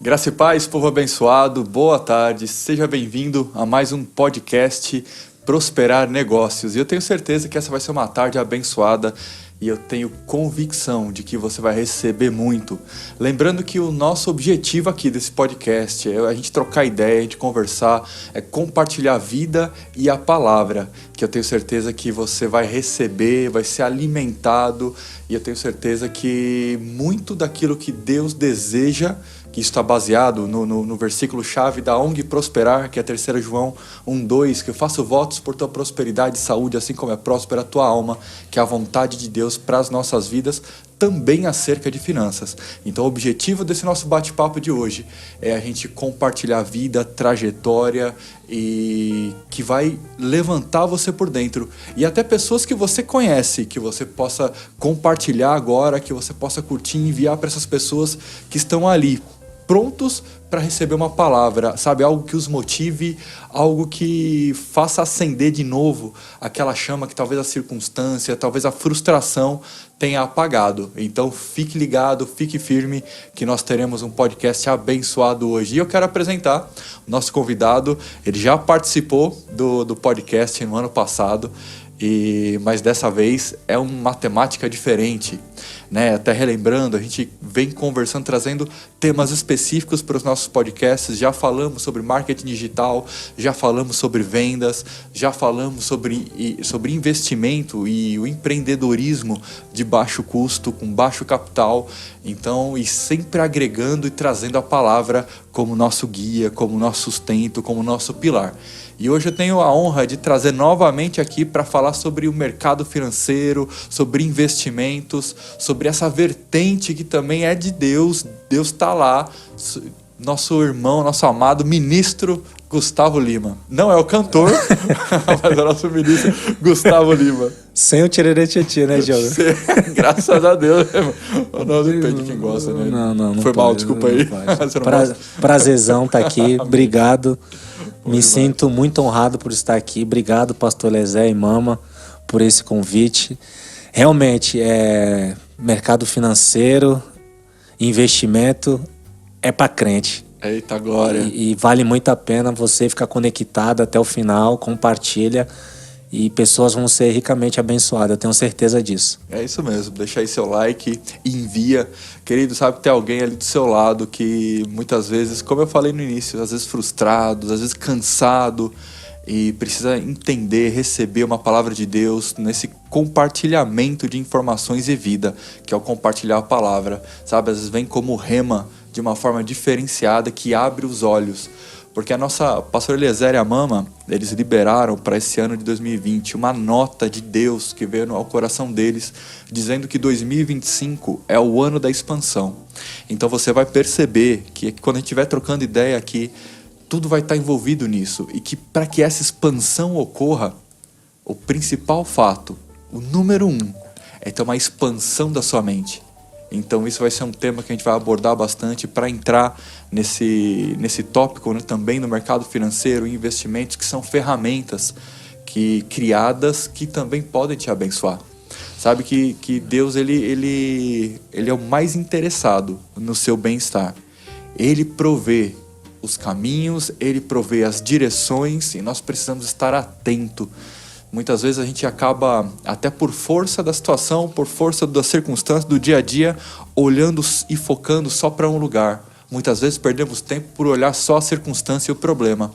Graça e paz, povo abençoado, boa tarde, seja bem-vindo a mais um podcast Prosperar Negócios. E eu tenho certeza que essa vai ser uma tarde abençoada e eu tenho convicção de que você vai receber muito. Lembrando que o nosso objetivo aqui desse podcast é a gente trocar ideia, a gente conversar, é compartilhar a vida e a palavra, que eu tenho certeza que você vai receber, vai ser alimentado, e eu tenho certeza que muito daquilo que Deus deseja, que está baseado no versículo-chave da ONG Prosperar, que é 3 João 1:2, que eu faço votos por tua prosperidade e saúde, assim como é próspera a tua alma, que é a vontade de Deus para as nossas vidas, também acerca de finanças. Então o objetivo desse nosso bate-papo de hoje é a gente compartilhar a vida, trajetória, e que vai levantar você por dentro. E até pessoas que você conhece, que você possa compartilhar agora, que você possa curtir e enviar para essas pessoas que estão ali, prontos para receber uma palavra, sabe? Algo que os motive, algo que faça acender de novo aquela chama que talvez a circunstância, talvez a frustração tenha apagado. Então fique ligado, fique firme, que nós teremos um podcast abençoado hoje. E eu quero apresentar o nosso convidado. Ele já participou do podcast no ano passado, mas dessa vez é uma temática diferente, né? Até relembrando, a gente vem conversando, trazendo temas específicos para os nossos podcasts. Já falamos sobre marketing digital, já falamos sobre vendas, já falamos sobre investimento e o empreendedorismo de baixo custo, com baixo capital. Então, e sempre agregando e trazendo a palavra como nosso guia, como nosso sustento, como nosso pilar. E hoje eu tenho a honra de trazer novamente aqui para falar sobre o mercado financeiro, sobre investimentos, sobre essa vertente que também é de Deus. Deus está lá, nosso irmão, nosso amado ministro Gustavo Lima. Não é o cantor, mas é o nosso ministro Gustavo Lima. Sem o tirerê-tietê, né, Diogo? Graças a Deus, né, mano? Não depende de quem gosta, né? Não Foi pode, mal, desculpa aí. Prazerzão estar aqui, obrigado. Me sinto muito honrado por estar aqui. Obrigado, pastor Lezé e Mama, por esse convite. Realmente, mercado financeiro, investimento, é para crente. Eita glória. E vale muito a pena você ficar conectado até o final, compartilha, e pessoas vão ser ricamente abençoadas, eu tenho certeza disso. É isso mesmo, deixa aí seu like e envia. Querido, sabe que tem alguém ali do seu lado que muitas vezes, como eu falei no início, às vezes frustrado, às vezes cansado, e precisa entender, receber uma palavra de Deus nesse compartilhamento de informações e vida, que é o compartilhar a palavra, sabe? Às vezes vem como rema de uma forma diferenciada que abre os olhos. Porque a nossa pastor Eliezer e a Mama, eles liberaram para esse ano de 2020 uma nota de Deus que veio ao coração deles, dizendo que 2025 é o ano da expansão. Então você vai perceber que quando a gente estiver trocando ideia aqui, tudo vai estar envolvido nisso. E que para que essa expansão ocorra, o principal fato, o número 1, é ter uma expansão da sua mente. Então isso vai ser um tema que a gente vai abordar bastante para entrar nesse tópico, né, também no mercado financeiro e investimentos, que são ferramentas criadas que também podem te abençoar. Sabe que Deus ele é o mais interessado no seu bem-estar. Ele provê os caminhos, ele provê as direções e nós precisamos estar atento. Muitas vezes a gente acaba, até por força da situação, por força das circunstâncias do dia a dia, olhando e focando só para um lugar. Muitas vezes perdemos tempo por olhar só a circunstância e o problema.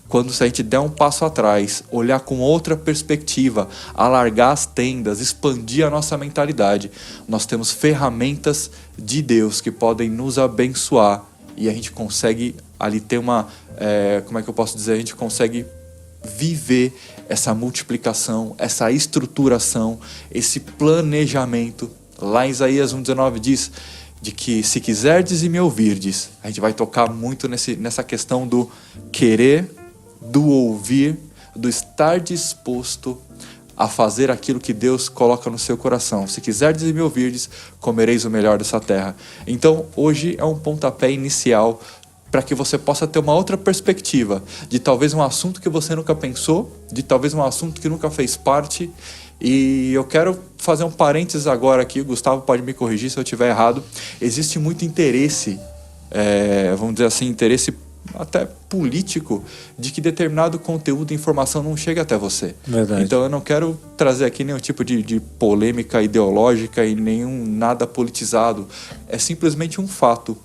Quando se a gente der um passo atrás, olhar com outra perspectiva, alargar as tendas, expandir a nossa mentalidade, nós temos ferramentas de Deus que podem nos abençoar e a gente consegue ali ter como é que eu posso dizer, a gente consegue viver essa multiplicação, essa estruturação, esse planejamento. Lá em Isaías 1:19 diz de que se quiserdes e me ouvirdes, a gente vai tocar muito nessa questão do querer, do ouvir, do estar disposto a fazer aquilo que Deus coloca no seu coração. Se quiserdes e me ouvirdes, comereis o melhor dessa terra. Então hoje é um pontapé inicial para que você possa ter uma outra perspectiva de talvez um assunto que você nunca pensou, de talvez um assunto que nunca fez parte. E eu quero fazer um parênteses agora aqui, o Gustavo pode me corrigir se eu estiver errado. Existe muito interesse vamos dizer assim, interesse até político de que determinado conteúdo e informação não chega até você. Verdade. Então eu não quero trazer aqui nenhum tipo de polêmica ideológica e nada politizado. É simplesmente um fato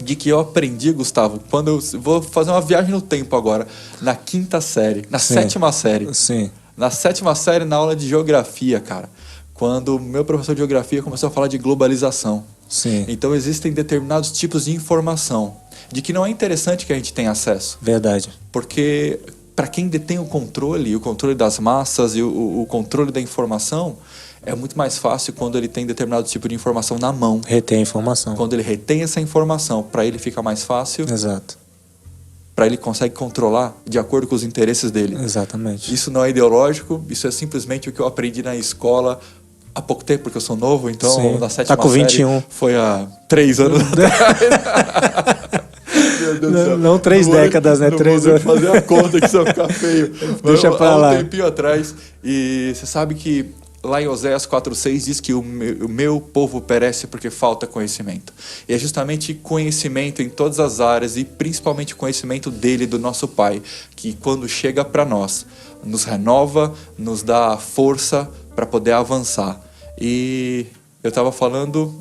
de que eu aprendi, Gustavo, quando eu vou fazer uma viagem no tempo agora, na 5ª série, na 7ª série. Sim. Na 7ª série, na aula de geografia, cara. Quando o meu professor de geografia começou a falar de globalização. Sim. Então existem determinados tipos de informação de que não é interessante que a gente tenha acesso. Verdade. Porque para quem detém o controle das massas e o controle da informação, é muito mais fácil quando ele tem determinado tipo de informação na mão. Retém a informação. Quando ele retém essa informação, para ele fica mais fácil. Exato. Para ele consegue controlar de acordo com os interesses dele. Exatamente. Isso não é ideológico, isso é simplesmente o que eu aprendi na escola há pouco tempo, porque eu sou novo, então Sim. na 7ª tá com 21. série foi há 3 anos atrás. Meu Deus do céu. Não 3 décadas, né? 3 anos. Fazer a conta que só ficar feio. Deixa pra lá. Há um tempinho atrás. E você sabe que lá em Oséias 4:6 diz que o meu povo perece porque falta conhecimento. E é justamente conhecimento em todas as áreas e principalmente conhecimento dele, do nosso Pai, que quando chega para nós, nos renova, nos dá força para poder avançar. E eu estava falando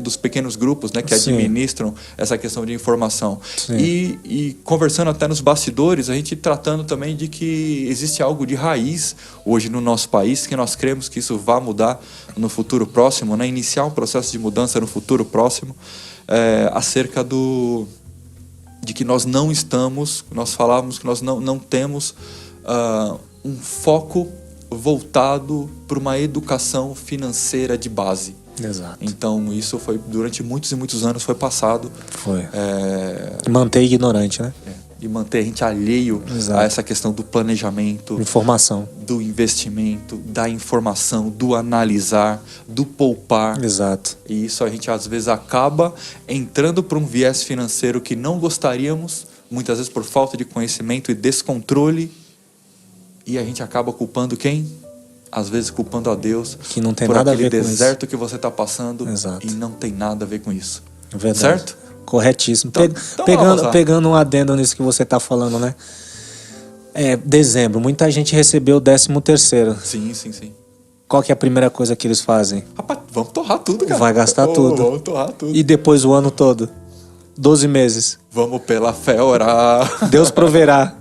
dos pequenos grupos, né, que administram essa questão de informação. E conversando até nos bastidores, a gente tratando também de que existe algo de raiz hoje no nosso país, que nós cremos que isso vai mudar no futuro próximo, né, iniciar um processo de mudança no futuro próximo, acerca de que nós não estamos, nós falávamos que nós não temos um foco voltado para uma educação financeira de base. Exato. Então isso foi durante muitos e muitos anos foi passado. Foi. Manter ignorante, né? E manter a gente alheio Exato. a essa questão do planejamento, informação, do investimento, da informação, do analisar, do poupar. Exato. E isso a gente às vezes acaba entrando para um viés financeiro que não gostaríamos, muitas vezes por falta de conhecimento e descontrole. E a gente acaba culpando quem? Às vezes culpando a Deus, que não tem por nada a aquele ver com isso. deserto que você está passando. Exato. E não tem nada a ver com isso. Verdade. Certo? Corretíssimo. Então pegando um adendo nisso que você está falando, né? Dezembro, muita gente recebeu o 13º. Sim. Qual que é a primeira coisa que eles fazem? Rapaz, vamos torrar tudo, cara. Vai gastar tudo. Vamos torrar tudo. E depois o ano todo? 12 meses. Vamos pela fé orar. Deus proverá.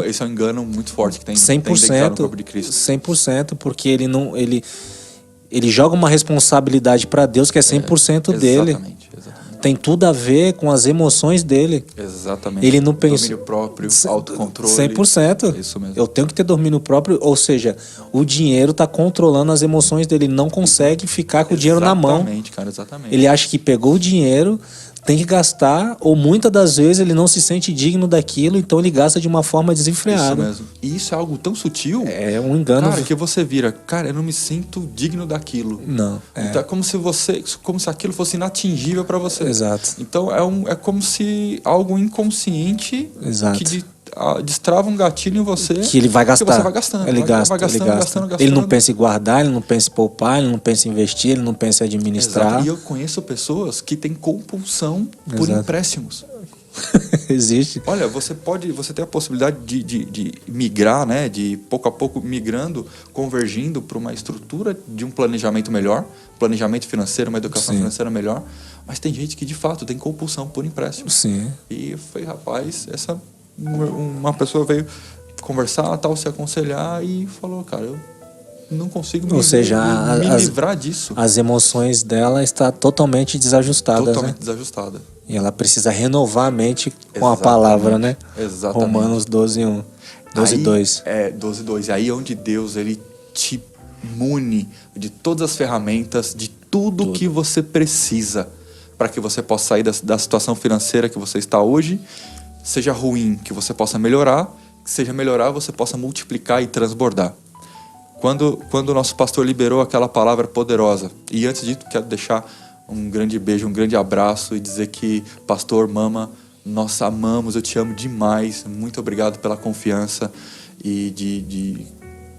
Esse é um engano muito forte que tem, 100%, tem dentro do corpo de Cristo. 100%, porque ele joga uma responsabilidade para Deus que é 100% dele. Exatamente. Tem tudo a ver com as emoções dele. Exatamente. Ele não pensa. Domínio próprio, autocontrole. 100%. Isso mesmo. Eu tenho que ter domínio próprio, ou seja, o dinheiro está controlando as emoções dele. Ele não consegue ficar com o dinheiro na mão. Exatamente, cara, exatamente. Ele acha que pegou o dinheiro, tem que gastar, ou muitas das vezes ele não se sente digno daquilo, então ele gasta de uma forma desenfreada. Isso mesmo. E isso é algo tão sutil. É um engano. Cara, que você vira, cara, eu não me sinto digno daquilo. Não. Então é como se aquilo fosse inatingível para você. Exato. Então é como se algo inconsciente. Exato. Que destrava um gatilho em você. Que ele vai gastar. Que você vai gastando. Ele gasta. Gastando. Ele não pensa em guardar, ele não pensa em poupar, ele não pensa em investir, ele não pensa em administrar. Exato. E eu conheço pessoas que têm compulsão por empréstimos. Existe. Olha, você tem a possibilidade de migrar, né? De pouco a pouco migrando, convergindo para uma estrutura de um planejamento melhor, planejamento financeiro, uma educação financeira melhor. Mas tem gente que de fato tem compulsão por empréstimo. Sim. E foi, rapaz, uma pessoa veio conversar, tal, se aconselhar e falou, cara, eu não consigo me livrar disso. As emoções dela estão totalmente desajustadas. Totalmente né? desajustada. E ela precisa renovar a mente com a palavra, né? Exatamente. Romanos 12:1. 12:2. 12:2. E aí é onde Deus ele te mune de todas as ferramentas, de tudo que você precisa para que você possa sair da situação financeira que você está hoje, seja ruim, que você possa melhorar, que seja melhorar, você possa multiplicar e transbordar. Quando o nosso pastor liberou aquela palavra poderosa, e antes disso quero deixar um grande beijo, um grande abraço e dizer que, pastor, mama, nós amamos, eu te amo demais, muito obrigado pela confiança e de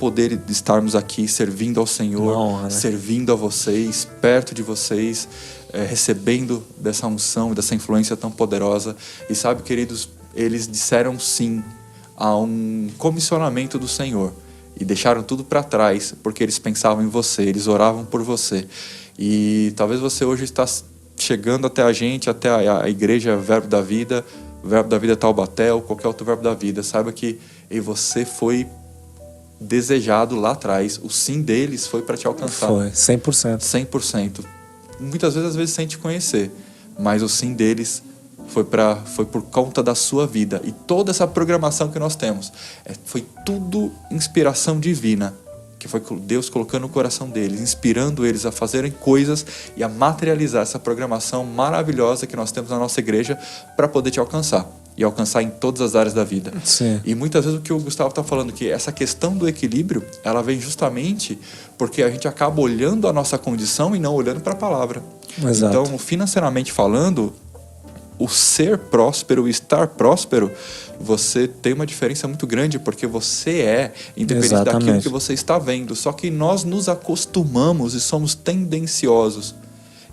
poder de estarmos aqui servindo ao Senhor, honra, né? servindo a vocês, perto de vocês, recebendo dessa unção, dessa influência tão poderosa. E sabe, queridos, eles disseram sim a um comissionamento do Senhor e deixaram tudo para trás porque eles pensavam em você, eles oravam por você. E talvez você hoje está chegando até a gente, até a igreja Verbo da Vida Taubaté, ou qualquer outro Verbo da Vida. Saiba que você foi desejado lá atrás. O sim deles foi para te alcançar. Foi, 100%. 100%. Muitas vezes, às vezes, sem te conhecer. Mas o sim deles foi por conta da sua vida. E toda essa programação que nós temos foi tudo inspiração divina, que foi Deus colocando no coração deles, inspirando eles a fazerem coisas e a materializar essa programação maravilhosa que nós temos na nossa igreja para poder te alcançar. E alcançar em todas as áreas da vida. Sim. E muitas vezes o que o Gustavo está falando, que essa questão do equilíbrio, ela vem justamente porque a gente acaba olhando a nossa condição e não olhando para a palavra. Exato. Então, financeiramente falando, o ser próspero, o estar próspero, você tem uma diferença muito grande, porque você é independente Exatamente. daquilo que você está vendo. Só que nós nos acostumamos e somos tendenciosos.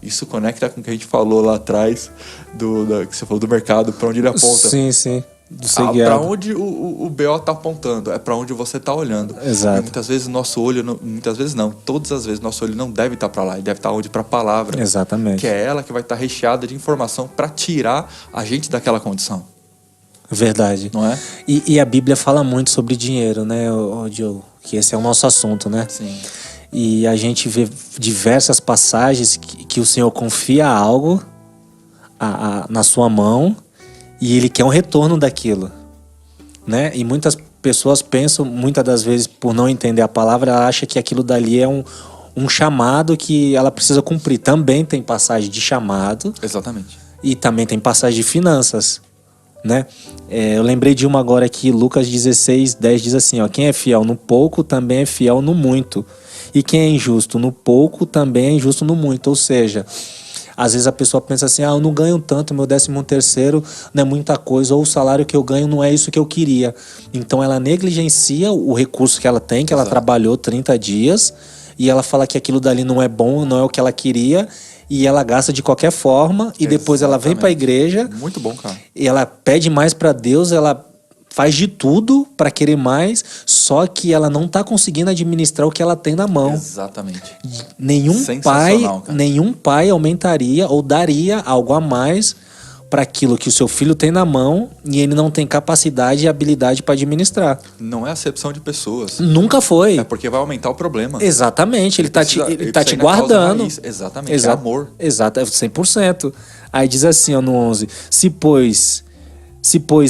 Isso conecta com o que a gente falou lá atrás, que você falou do mercado, para onde ele aponta. Sim, sim. Para onde o BO está apontando, é para onde você está olhando. Exato. E muitas vezes nosso olho, todas as vezes nosso olho não deve estar para lá, ele deve estar onde? Para a palavra. Exatamente. Que é ela que vai estar recheada de informação para tirar a gente daquela condição. Verdade. Não é? E a Bíblia fala muito sobre dinheiro, né, Diogo? Que esse é o nosso assunto, né? Sim. E a gente vê diversas passagens que o Senhor confia algo na sua mão e Ele quer um retorno daquilo, né? E muitas pessoas pensam, muitas das vezes, por não entender a palavra, ela acha que aquilo dali é um chamado que ela precisa cumprir. Também tem passagem de chamado. Exatamente. E também tem passagem de finanças, né? Eu lembrei de uma agora que Lucas 16:10 diz assim, ó: quem é fiel no pouco também é fiel no muito. E quem é injusto no pouco também é injusto no muito. Ou seja, às vezes a pessoa pensa assim, eu não ganho tanto, meu 13º não é muita coisa, ou o salário que eu ganho não é isso que eu queria. Então ela negligencia o recurso que ela tem, que ela trabalhou 30 dias, e ela fala que aquilo dali não é bom, não é o que ela queria, e ela gasta de qualquer forma, e depois ela vem para a igreja. Muito bom, cara. E ela pede mais para Deus, ela faz de tudo para querer mais, só que ela não tá conseguindo administrar o que ela tem na mão. Exatamente. Nenhum pai aumentaria ou daria algo a mais para aquilo que o seu filho tem na mão e ele não tem capacidade e habilidade para administrar. Não é acepção de pessoas. Nunca foi. É porque vai aumentar o problema. Exatamente. Ele tá te guardando. Exatamente. É amor. Exato, 100%. Aí diz assim, ó, no 11: Se pois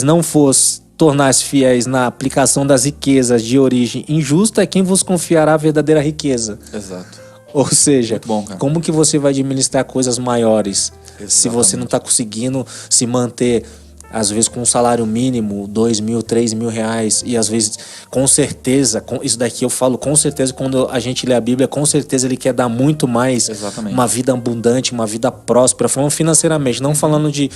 não fosse tornar-se fiéis na aplicação das riquezas de origem injusta, é quem vos confiará a verdadeira riqueza. Exato. Ou seja, muito bom, cara. Como que você vai administrar coisas maiores? Exatamente. Se você não está conseguindo se manter, às vezes com um salário mínimo, 2 mil, 3 mil reais, e às vezes, com certeza, isso daqui eu falo com certeza, quando a gente lê a Bíblia, com certeza ele quer dar muito mais. Exatamente. Uma vida abundante, uma vida próspera, falando financeiramente, não falando de,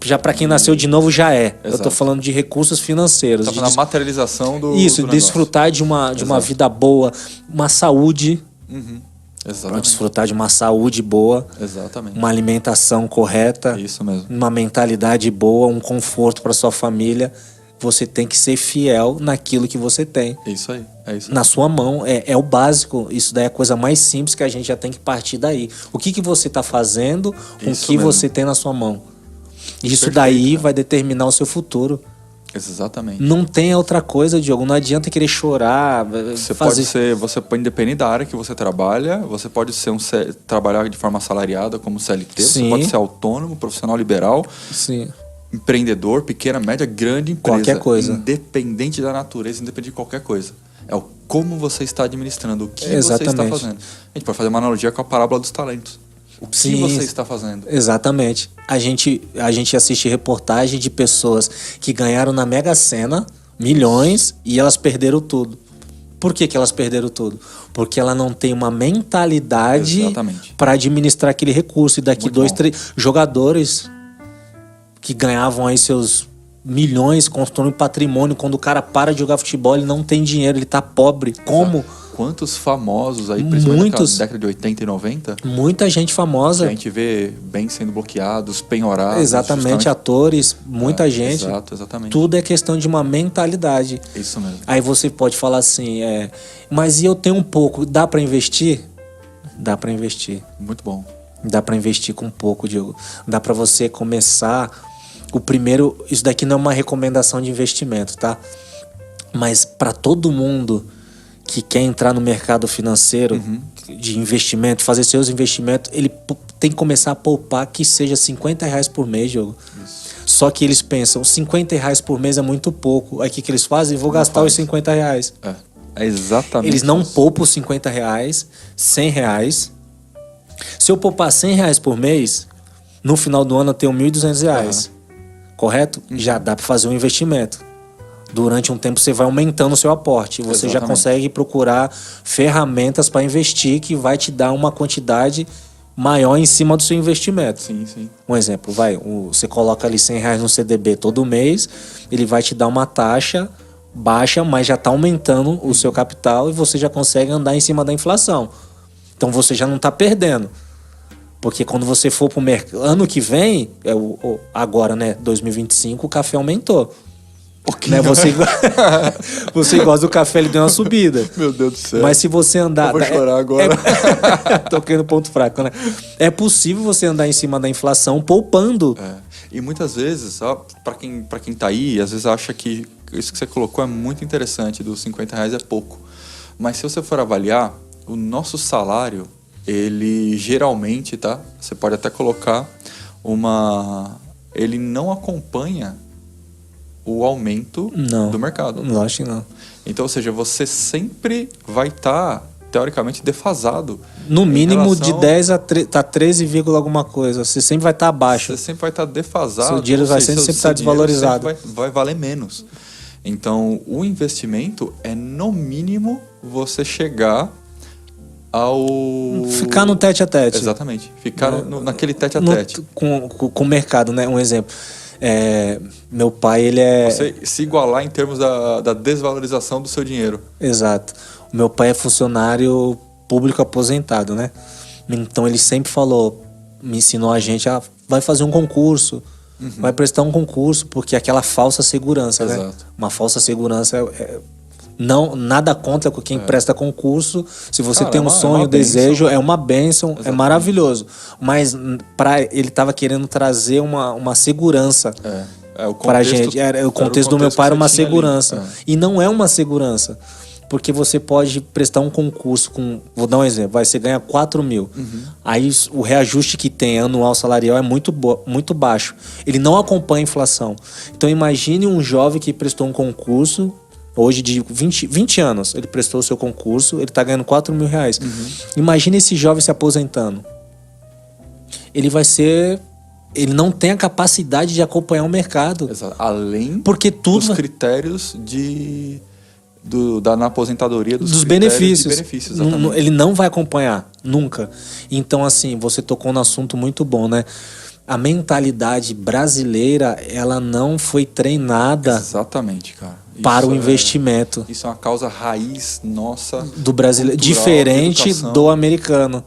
já para quem nasceu de novo já é. Exato. Eu tô falando de recursos financeiros. Tá falando da materialização do Isso, do desfrutar de uma vida boa, uma saúde. Uhum. Exatamente. Para desfrutar de uma saúde boa. Exatamente. Uma alimentação correta. Isso mesmo. Uma mentalidade boa, um conforto para sua família. Você tem que ser fiel naquilo que você tem. Isso aí. É isso aí. Na sua mão. É o básico. Isso daí é a coisa mais simples que a gente já tem que partir daí. O que você está fazendo com o que você tem na sua mão. Isso perfeito, daí vai determinar o seu futuro. Exatamente. Não tem outra coisa, Diogo. Não adianta querer chorar. Você pode depender da área que você trabalha. Você pode ser trabalhar de forma assalariada como CLT. Sim. Você pode ser autônomo, profissional liberal. Sim. Empreendedor, pequena, média, grande empresa. Qualquer coisa. Independente da natureza, independente de qualquer coisa. É o como você está administrando, o que Exatamente. você está fazendo. A gente pode fazer uma analogia com a parábola dos talentos. O que você está fazendo? Exatamente. A gente assiste reportagem de pessoas que ganharam na Mega Sena milhões e elas perderam tudo. Por que elas perderam tudo? Porque ela não tem uma mentalidade para administrar aquele recurso. E daqui 2, 3 jogadores que ganhavam aí seus milhões, constrói um patrimônio. Quando o cara para de jogar futebol, ele não tem dinheiro, ele tá pobre. Como? Exato. Quantos famosos aí, principalmente na década de 80 e 90? Muita gente famosa. Que a gente vê bens sendo bloqueados, penhorados. Exatamente, justamente. Atores, muita gente. Exato, exatamente. Tudo é questão de uma mentalidade. Isso mesmo. Aí você pode falar assim, mas e eu tenho um pouco, dá para investir? Dá para investir. Muito bom. Dá para investir com pouco, Diogo. Dá para você começar o primeiro, isso daqui não é uma recomendação de investimento, tá? Mas para todo mundo que quer entrar no mercado financeiro de investimento, fazer seus investimentos, ele tem que começar a poupar que seja R$50 por mês, Diogo. Isso. Só que eles pensam, R$50 por mês é muito pouco. Aí o que eles fazem? Vou gastar os R$50. É exatamente eles não isso. poupam os R$50, R$100. Se eu poupar R$100 por mês, no final do ano eu tenho R$1.200. Correto? Já dá para fazer um investimento. Durante um tempo você vai aumentando o seu aporte. Você já consegue procurar ferramentas para investir que vai te dar uma quantidade maior em cima do seu investimento. Sim, sim. Um exemplo, você coloca ali R$100 no CDB todo mês, ele vai te dar uma taxa baixa, mas já está aumentando o seu capital e você já consegue andar em cima da inflação. Então você já não está perdendo. Porque quando você for para o mercado, ano que vem, agora, né, 2025, o café aumentou. Né? Você gosta do café, ele deu uma subida. Meu Deus do céu. Mas se você andar... Eu vou chorar agora. Toquei no ponto fraco, né? É possível você andar em cima da inflação poupando. E muitas vezes, para quem tá aí, às vezes acha que isso que você colocou é muito interessante, dos R$50 é pouco. Mas se você for avaliar, o nosso salário, ele geralmente, tá? Você pode até colocar ele não acompanha o aumento do mercado. Não, acho que não. Então, ou seja, você sempre vai estar, teoricamente, defasado. No mínimo de 10 a 13, alguma coisa. Você sempre vai estar abaixo. Você sempre vai estar defasado. Seu dinheiro vai sempre estar desvalorizado. Vai valer menos. Então, o investimento é, no mínimo, você chegar ao... Ficar no tete-a-tete. Exatamente. Ficar naquele tete-a-tete. Com o mercado, né? Um exemplo. Meu pai, ele é... Você se igualar em termos da desvalorização do seu dinheiro. Exato. O meu pai é funcionário público aposentado, né? Então ele sempre me ensinou a gente vai fazer um concurso, vai prestar um concurso, porque aquela falsa segurança, Exato. né? Uma falsa segurança não, nada contra com quem presta concurso. Se você tem um sonho, desejo, é uma bênção, exatamente. É maravilhoso. Mas ele estava querendo trazer uma segurança pra gente. O contexto do meu pai era uma segurança. E não é uma segurança. Porque você pode prestar um concurso vou dar um exemplo, você ganha 4 mil. Aí o reajuste que tem anual salarial é muito baixo. Ele não acompanha a inflação. Então imagine um jovem que prestou um concurso, hoje de 20 anos, ele prestou o seu concurso, ele está ganhando 4 mil reais. Imagine esse jovem se aposentando. Ele não tem a capacidade de acompanhar o mercado. Exato. Além dos critérios na aposentadoria dos benefícios. Exatamente. Ele não vai acompanhar, nunca. Então, assim, você tocou num assunto muito bom, né? A mentalidade brasileira, ela não foi treinada. Exatamente, cara. Para o investimento. Isso é uma causa raiz nossa. Do brasileiro. Diferente do americano.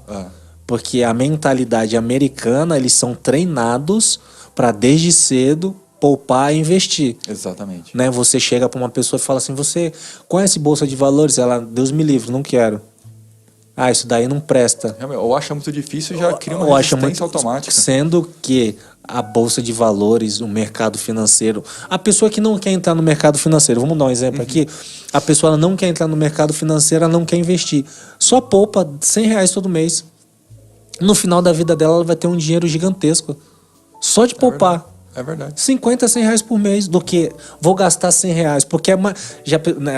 Porque a mentalidade americana, eles são treinados para desde cedo poupar e investir. Exatamente. Né? Você chega para uma pessoa e fala assim, você conhece Bolsa de Valores? Ela, Deus me livre, não quero. Isso daí não presta. Ou acha muito difícil e já cria uma resistência automática. Sendo que a Bolsa de Valores, o mercado financeiro... A pessoa que não quer entrar no mercado financeiro, vamos dar um exemplo aqui, a pessoa ela não quer entrar no mercado financeiro, ela não quer investir. Só poupa R$100 todo mês. No final da vida dela, ela vai ter um dinheiro gigantesco. Só de poupar. É verdade. 50, R$100 por mês, do que vou gastar R$100, porque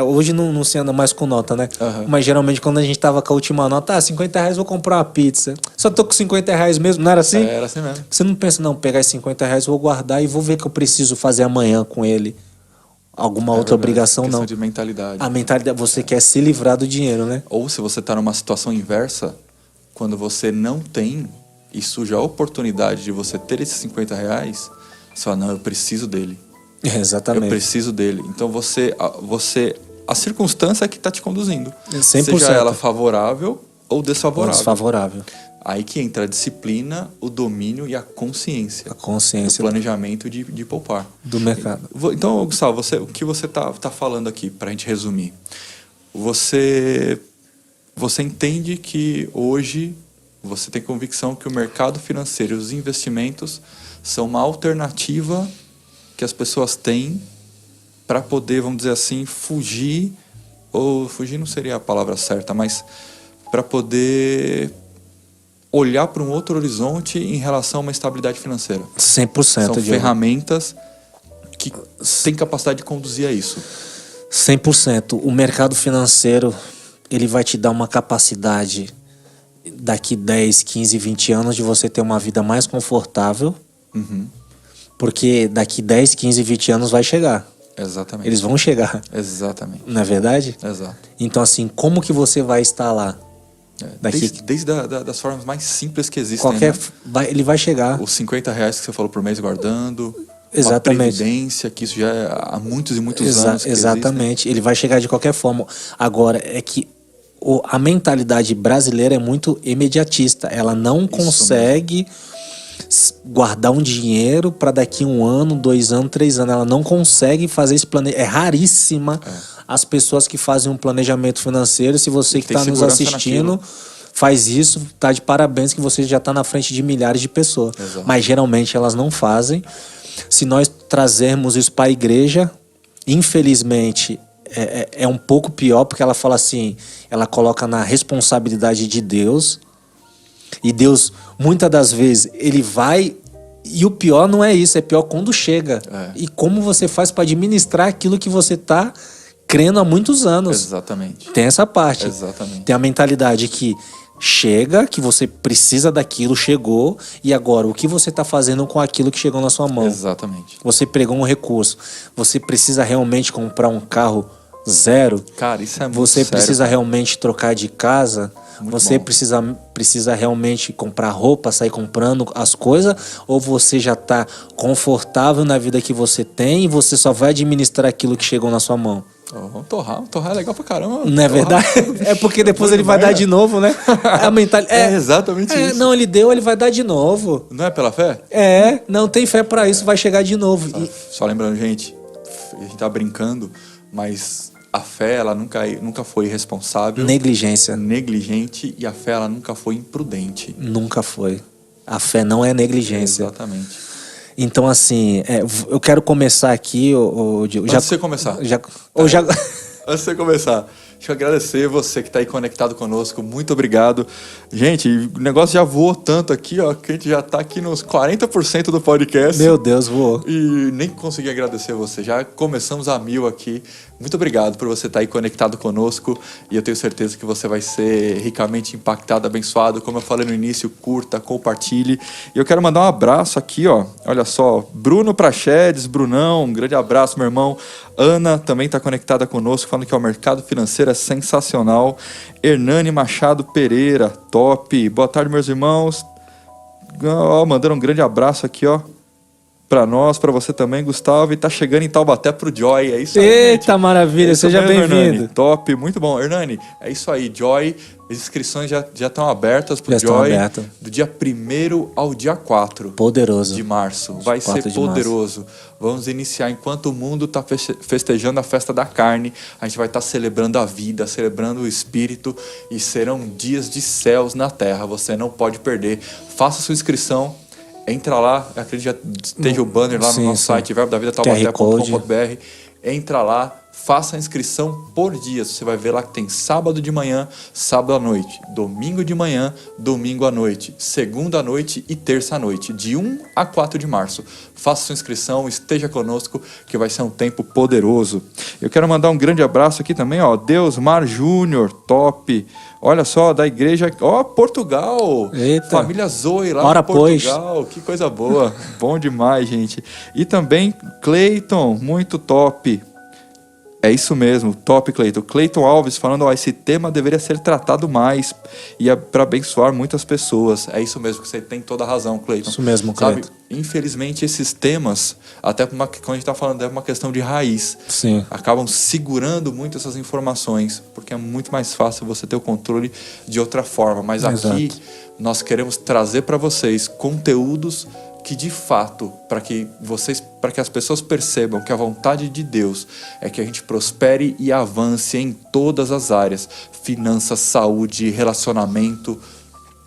hoje não se anda mais com nota, né? Mas geralmente quando a gente tava com a última nota, R$50 vou comprar uma pizza. Só tô com R$50 mesmo, não era assim? Era assim mesmo. Você não pensa, não, pegar esses R$50 vou guardar e vou ver que eu preciso fazer amanhã com ele. Alguma outra obrigação, não. De mentalidade. A mentalidade, você quer se livrar do dinheiro, né? Ou se você tá numa situação inversa, quando você não tem e surge a oportunidade de você ter esses R$50, você fala, não, eu preciso dele. Exatamente. Eu preciso dele. Então a circunstância é que está te conduzindo. 100%. Seja ela favorável ou desfavorável. Desfavorável. Aí que entra a disciplina, o domínio e a consciência. A consciência. O planejamento de poupar. Do mercado. Então, Gustavo, o que você tá falando aqui, para a gente resumir? Você entende que hoje você tem convicção que o mercado financeiro e os investimentos são uma alternativa que as pessoas têm para poder, vamos dizer assim, fugir, ou fugir não seria a palavra certa, mas para poder olhar para um outro horizonte em relação a uma estabilidade financeira. 100%. São ferramentas que têm capacidade de conduzir a isso. 100%. O mercado financeiro, ele vai te dar uma capacidade daqui 10, 15, 20 anos de você ter uma vida mais confortável. Uhum. Porque daqui 10, 15, 20 anos vai chegar. Exatamente. Eles vão chegar. Exatamente. Não é verdade? Exato. Então, assim, como que você vai estar lá? Desde das formas mais simples que existem. Ele vai chegar. Os R$50 que você falou por mês guardando. Exatamente. A previdência, que isso já é há muitos e muitos anos que exatamente. existe, né? Ele vai chegar de qualquer forma. Agora, é que a mentalidade brasileira é muito imediatista. Ela não consegue guardar um dinheiro para daqui 1 ano, 2 anos, 3 anos. Ela não consegue fazer esse planejamento. É raríssima as pessoas que fazem um planejamento financeiro. Se você que está nos assistindo faz isso, tá de parabéns, que você já está na frente de milhares de pessoas. Exato. Mas geralmente elas não fazem. Se nós trazermos isso para a igreja, infelizmente é um pouco pior, porque ela fala assim, ela coloca na responsabilidade de Deus. E Deus, muitas das vezes, ele vai... E o pior não é isso, é pior quando chega. E como você faz para administrar aquilo que você está crendo há muitos anos. Exatamente. Tem essa parte. Exatamente. Tem a mentalidade que chega, que você precisa daquilo, chegou, e agora, o que você está fazendo com aquilo que chegou na sua mão? Exatamente. Você pegou um recurso, você precisa realmente comprar um carro zero? Cara, isso é muito Você sério, precisa realmente trocar de casa? Muito você bom. precisa realmente comprar roupa, sair comprando as coisas? Ou você já está confortável na vida que você tem e você só vai administrar aquilo que chegou na sua mão? Vamos torrar é legal pra caramba. Não é verdade? É porque depois ele vai dar de novo, né? A mentalidade. É exatamente isso. Não, ele deu, ele vai dar de novo. Não é pela fé? Não tem fé pra isso, vai chegar de novo. Só lembrando, gente, a gente tá brincando, mas a fé, ela nunca foi irresponsável. Negligente, e a fé, ela nunca foi imprudente. Nunca foi. A fé não é negligência. Exatamente. Então, assim, eu quero começar aqui... Antes de você começar. Antes de você começar, deixa eu agradecer você que está aí conectado conosco. Muito obrigado. Gente, o negócio já voou tanto aqui, ó, que a gente já está aqui nos 40% do podcast. Meu Deus, voou. E nem consegui agradecer você. Já começamos a 1000 aqui. Muito obrigado por você estar aí conectado conosco. E eu tenho certeza que você vai ser ricamente impactado, abençoado. Como eu falei no início, curta, compartilhe. E eu quero mandar um abraço aqui, ó. Olha só, Bruno Prachedes, Brunão, um grande abraço, meu irmão. Ana também está conectada conosco, falando que o mercado financeiro é sensacional. Hernani Machado Pereira, top. Boa tarde, meus irmãos. Mandando um grande abraço aqui, ó, pra nós, pra você também, Gustavo. E tá chegando em Taubaté pro Joy, é isso aí. Eita, gente. Maravilha, seja bem-vindo. Top, muito bom. Hernani, é isso aí, Joy. As inscrições já estão abertas pro Joy. Do dia 1º ao dia 4. Poderoso. De março. Vai ser poderoso. Vamos iniciar, enquanto o mundo está festejando a festa da carne, a gente vai estar celebrando a vida, celebrando o Espírito, e serão dias de céus na terra. Você não pode perder. Faça sua inscrição. Entra lá, acredito que já esteja o banner lá no nosso site, verbodavida.com.br. Entra lá, faça a inscrição por dia. Você vai ver lá que tem sábado de manhã, sábado à noite, domingo de manhã, domingo à noite, segunda à noite e terça à noite, de 1 a 4 de março. Faça sua inscrição, esteja conosco, que vai ser um tempo poderoso. Eu quero mandar um grande abraço aqui também, ó, Deusmar Júnior, top. Olha só, da igreja, ó, Portugal. Eita. Família Zoe lá Ora, em Portugal. Que coisa boa. Bom demais, gente. E também Cleiton, muito top. É isso mesmo, top, Cleiton. Cleiton Alves falando, ó, esse tema deveria ser tratado mais e é para abençoar muitas pessoas. É isso mesmo, que você tem toda a razão, Cleiton. Isso mesmo, Cleiton. Infelizmente, esses temas, até quando a gente está falando, é uma questão de raiz. Sim. Acabam segurando muito essas informações, porque é muito mais fácil você ter o controle de outra forma. Mas aqui nós queremos trazer para vocês conteúdos que de fato, para que as pessoas percebam que a vontade de Deus é que a gente prospere e avance em todas as áreas: finanças, saúde, relacionamento,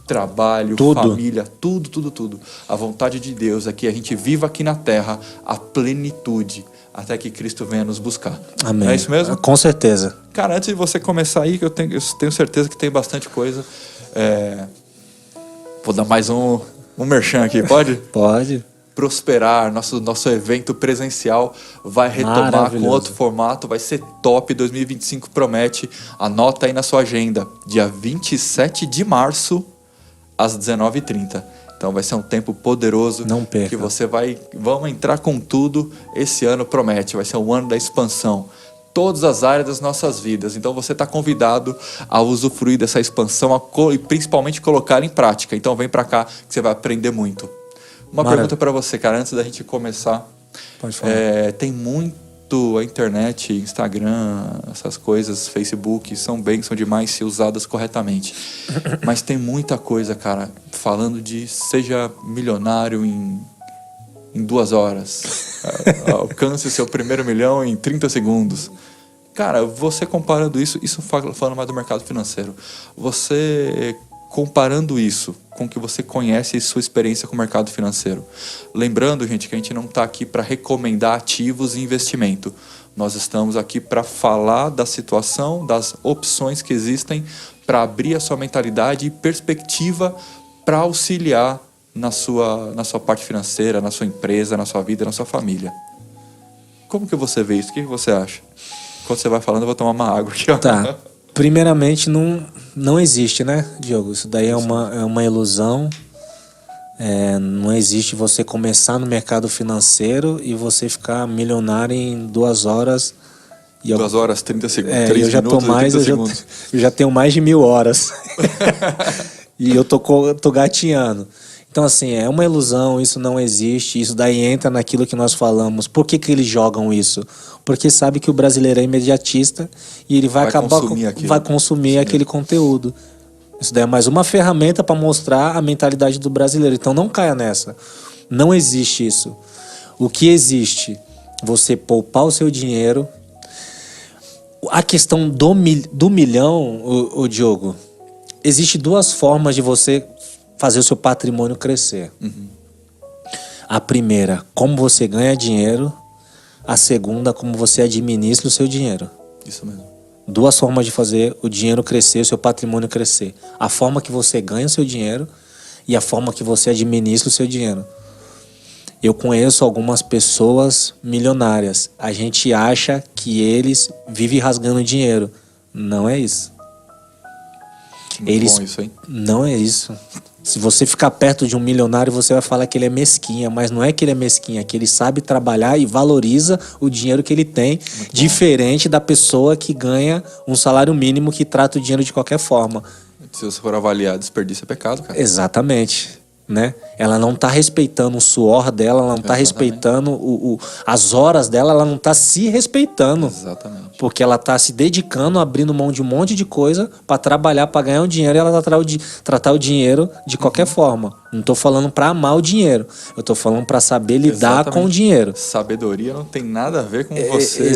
trabalho, família, tudo. A vontade de Deus é que a gente viva aqui na terra a plenitude, até que Cristo venha nos buscar. Amém. É isso mesmo? Com certeza. Cara, antes de você começar aí, que eu tenho certeza que tem bastante coisa. Vou dar mais um merchan aqui, pode? Pode. Prosperar, nosso evento presencial vai retomar com outro formato, vai ser top. 2025 promete. Anota aí na sua agenda, dia 27 de março às 19h30. Então vai ser um tempo poderoso. Não perca. Que vamos entrar com tudo. Esse ano promete, vai ser um ano da expansão. Todas as áreas das nossas vidas. Então você está convidado a usufruir dessa expansão e principalmente colocar em prática. Então vem para cá que você vai aprender muito. Uma pergunta para você, cara, antes da gente começar. Pode falar. Tem muito a internet, Instagram, essas coisas, Facebook, são demais se usadas corretamente. Mas tem muita coisa, cara, falando de seja milionário em 2 horas. Alcance o seu primeiro milhão em 30 segundos. Cara, você comparando isso falando mais do mercado financeiro, você comparando isso com o que você conhece e sua experiência com o mercado financeiro. Lembrando, gente, que a gente não está aqui para recomendar ativos e investimento. Nós estamos aqui para falar da situação, das opções que existem, para abrir a sua mentalidade e perspectiva para auxiliar na sua parte financeira, na sua empresa, na sua vida, na sua família. Como que você vê isso? O que você acha? Quando você vai falando, eu vou tomar uma água aqui. Tá. Primeiramente, não existe, né, Diogo? Isso daí é uma ilusão. Não existe você começar no mercado financeiro e você ficar milionário em 2 horas. 2 horas, 30 segundos. 3 eu já minutos, tô mais, eu já tenho mais de 1000 horas. E eu tô gatinhando. Então, assim, é uma ilusão, isso não existe, isso daí entra naquilo que nós falamos. Por que eles jogam isso? Porque sabe que o brasileiro é imediatista e ele vai consumir aquele conteúdo. Isso daí é mais uma ferramenta para mostrar a mentalidade do brasileiro. Então não caia nessa. Não existe isso. O que existe? Você poupar o seu dinheiro. A questão do milhão, o Diogo, existe 2 formas de você fazer o seu patrimônio crescer. A primeira, como você ganha dinheiro. A segunda, como você administra o seu dinheiro. Isso mesmo. 2 formas de fazer o dinheiro crescer, o seu patrimônio crescer. A forma que você ganha o seu dinheiro e a forma que você administra o seu dinheiro. Eu conheço algumas pessoas milionárias. A gente acha que eles vivem rasgando dinheiro. Não é isso. Bom isso, hein? Não é isso. Se você ficar perto de um milionário, você vai falar que ele é mesquinha, mas não é que ele é mesquinha, é que ele sabe trabalhar e valoriza o dinheiro que ele tem, diferente da pessoa que ganha um salário mínimo que trata o dinheiro de qualquer forma. Se você for avaliar, desperdício é pecado, cara. Exatamente. Né? Ela não está respeitando o suor dela, ela não está respeitando as horas dela, ela não está se respeitando. Exatamente. Porque ela está se dedicando, abrindo mão de um monte de coisa para trabalhar, para ganhar um dinheiro, e ela vai tratar o dinheiro de qualquer forma. Não estou falando para amar o dinheiro, eu estou falando para saber lidar com o dinheiro. Sabedoria não tem nada a ver com você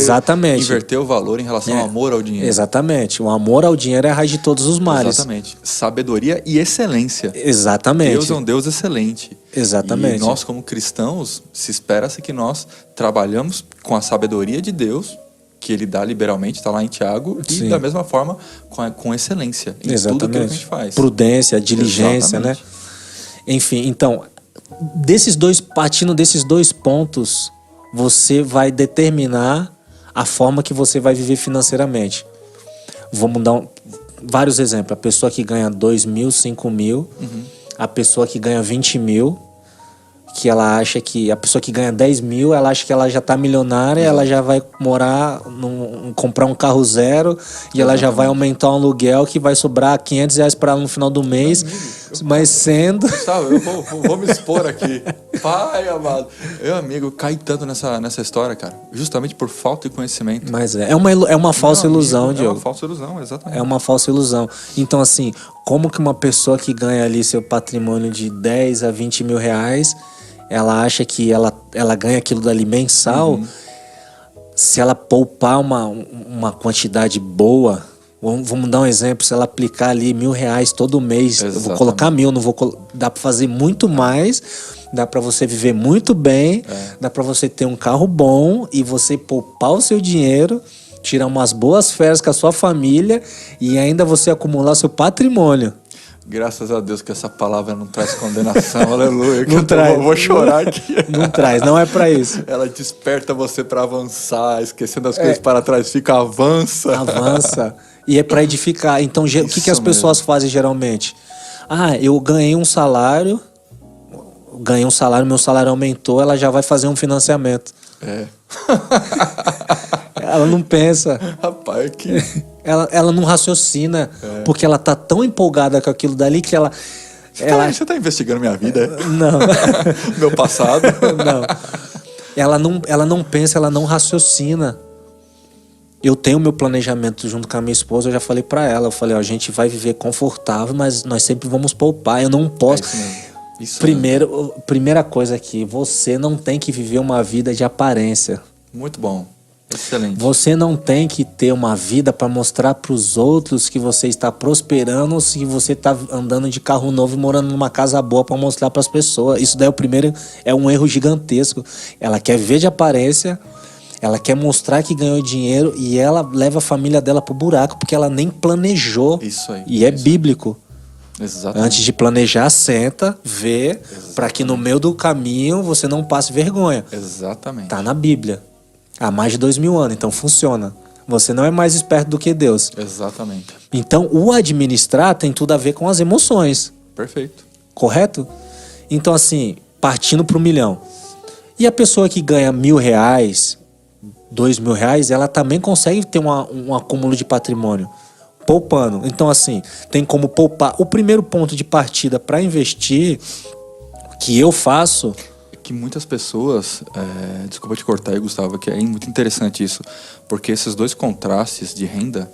inverter o valor em relação ao amor ao dinheiro. Exatamente. O amor ao dinheiro é a raiz de todos os males. Exatamente. Sabedoria e excelência. Exatamente. Deus é um Deus excelente. Exatamente. E nós, como cristãos, se espera-se que nós trabalhamos com a sabedoria de Deus, que Ele dá liberalmente, está lá em Tiago, e da mesma forma com excelência em tudo que a gente faz. Prudência, diligência, né? Enfim, então, partindo desses 2 pontos, você vai determinar a forma que você vai viver financeiramente. Vamos dar vários exemplos. A pessoa que ganha 2 mil, 5 mil, a pessoa que ganha 20 mil, que ela acha que a pessoa que ganha 10 mil, ela acha que ela já tá milionária, ela já vai morar, comprar um carro zero e ela já vai aumentar um aluguel que vai sobrar R$500 para ela no final do mês, mas sendo... Sabe, eu vou me expor aqui. Pai amado. Eu, amigo, caí tanto nessa história, cara. Justamente por falta de conhecimento. Mas é uma falsa ilusão, Diogo. É uma falsa ilusão, exatamente. É uma falsa ilusão. Então, assim, como que uma pessoa que ganha ali seu patrimônio de 10 a 20 mil reais, ela acha que ela ganha aquilo dali mensal, se ela poupar uma quantidade boa, vamos dar um exemplo, se ela aplicar ali R$1.000 todo mês, eu vou colocar 1.000, não vou dá para fazer muito mais, dá para você viver muito bem, dá para você ter um carro bom e você poupar o seu dinheiro, tirar umas boas férias com a sua família e ainda você acumular seu patrimônio. Graças a Deus que essa palavra não traz condenação, aleluia. Não traz. Vou chorar aqui. Não traz, não é pra isso. Ela desperta você pra avançar, esquecendo as coisas para trás, fica avança. Avança. E é pra edificar. Então, o que as pessoas fazem geralmente? Eu ganhei um salário, meu salário aumentou, ela já vai fazer um financiamento. Ela não pensa. Rapaz, que... ela não raciocina, porque ela tá tão empolgada com aquilo dali que ela... Você tá investigando minha vida? Não. Meu passado? Não. Ela não pensa, ela não raciocina. Eu tenho meu planejamento junto com a minha esposa, eu já falei pra ela, a gente vai viver confortável, mas nós sempre vamos poupar, eu não posso... Primeira coisa aqui, você não tem que viver uma vida de aparência. Muito bom. Excelente. Você não tem que ter uma vida para mostrar para os outros que você está prosperando, se você está andando de carro novo e morando numa casa boa para mostrar para as pessoas. Isso daí é um erro gigantesco. Ela quer viver de aparência, ela quer mostrar que ganhou dinheiro e ela leva a família dela pro buraco porque ela nem planejou. Isso aí. E é bíblico. Exatamente. Antes de planejar, senta, vê, para que no meio do caminho você não passe vergonha. Exatamente. Tá na Bíblia. Há mais de 2000 anos, então funciona. Você não é mais esperto do que Deus. Exatamente. Então, o administrar tem tudo a ver com as emoções. Perfeito. Correto? Então, assim, partindo para 1 milhão. E a pessoa que ganha R$1.000, R$2.000, ela também consegue ter um acúmulo de patrimônio. Poupando. Então, assim, tem como poupar. O primeiro ponto de partida para investir que eu faço... que muitas pessoas, desculpa te cortar aí, Gustavo, que é muito interessante isso, porque esses dois contrastes de renda,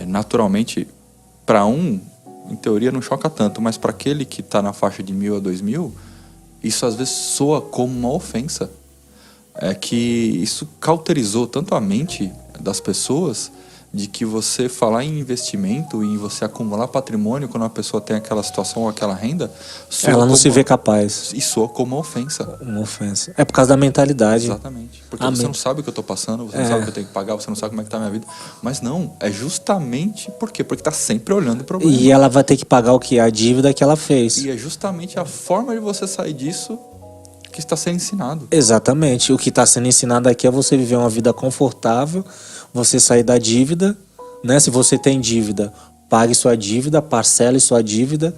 naturalmente, para em teoria não choca tanto, mas para aquele que está na faixa de 1.000 a 2.000, isso às vezes soa como uma ofensa. É que isso cauterizou tanto a mente das pessoas de que você falar em investimento e em você acumular patrimônio quando uma pessoa tem aquela situação ou aquela renda... ela não se vê capaz. E soa como uma ofensa. Uma ofensa. É por causa da mentalidade. Exatamente. Porque você não sabe o que eu estou passando, você não sabe o que eu tenho que pagar, você não sabe como é que tá a minha vida. Mas não, é justamente por quê? Porque tá sempre olhando o problema. E ela vai ter que pagar o quê? A dívida que ela fez. E é justamente a forma de você sair disso que está sendo ensinado. Exatamente. O que está sendo ensinado aqui é você viver uma vida confortável, você sair da dívida, né? Se você tem dívida, pague sua dívida, parcele sua dívida,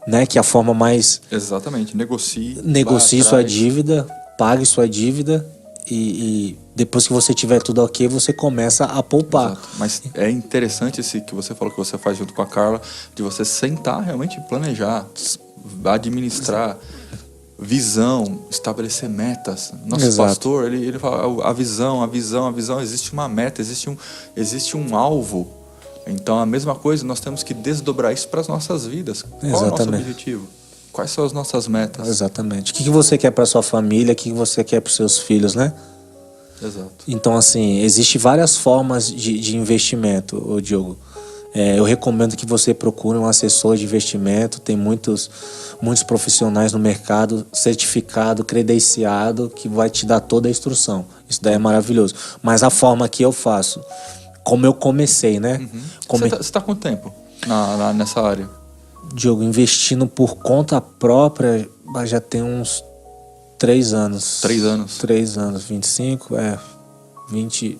né? Que é a forma mais... Exatamente. Negocie sua dívida, pague sua dívida e depois que você tiver tudo ok, você começa a poupar. Exato. Mas é interessante esse que você falou que você faz junto com a Carla, de você sentar realmente e planejar, administrar... visão, estabelecer metas. Nosso pastor, ele fala a visão, existe uma meta, existe um alvo. Então a mesma coisa, nós temos que desdobrar isso para as nossas vidas. Qual é o nosso objetivo? Quais são as nossas metas? Exatamente. O que você quer para sua família, o que você quer para os seus filhos, né? Exato. Então, assim, existem várias formas de investimento, Diogo. Eu recomendo que você procure um assessor de investimento. Tem muitos profissionais no mercado, certificado, credenciado, que vai te dar toda a instrução. Isso daí é maravilhoso. Mas a forma que eu faço, como eu comecei, né? Você está há quanto tempo nessa área? Diogo, investindo por conta própria, já tem uns 3 anos. 3 anos? 3 anos, 25, 20...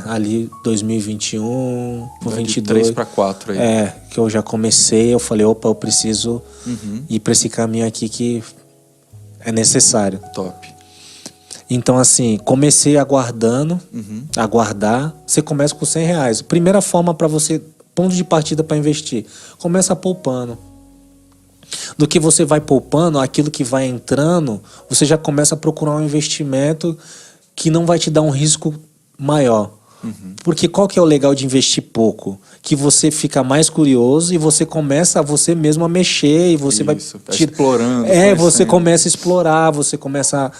ali 2021, 22. 3 para 4 aí. Que eu já comecei, eu falei, opa, eu preciso ir para esse caminho aqui que É necessário. Top. Então, assim, comecei aguardando, aguardar. Você começa com R$100. Primeira forma para você, ponto de partida para investir. Começa poupando. Do que você vai poupando, aquilo que vai entrando, você já começa a procurar um investimento que não vai te dar um risco maior. Porque qual que é o legal de investir pouco? Que você fica mais curioso e você começa você mesmo a mexer e você vai explorando. Você começa a explorar, você começa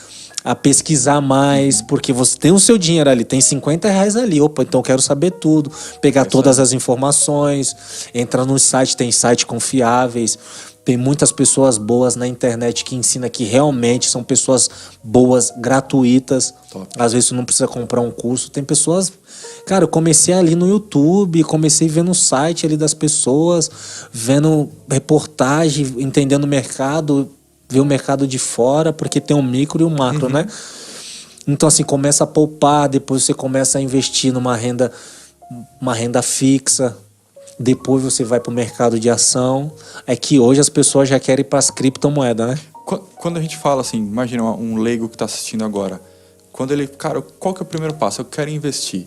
a pesquisar mais, porque você tem o seu dinheiro ali, tem R$50 ali, opa, então eu quero saber tudo, pegar todas as informações, entrar no site, tem sites confiáveis, tem muitas pessoas boas na internet que ensinam que realmente são pessoas boas, gratuitas. Top. Às vezes você não precisa comprar um curso. Tem pessoas... Cara, eu comecei ali no YouTube, comecei vendo o site ali das pessoas, vendo reportagem, entendendo o mercado, ver o mercado de fora, porque tem um micro e um macro, né? Então, assim, começa a poupar, depois você começa a investir numa renda fixa. Depois você vai para o mercado de ação. É que hoje as pessoas já querem ir para as criptomoedas, né? Quando a gente fala assim, imagina um leigo que está assistindo agora. Quando ele, cara, qual que é o primeiro passo? Eu quero investir.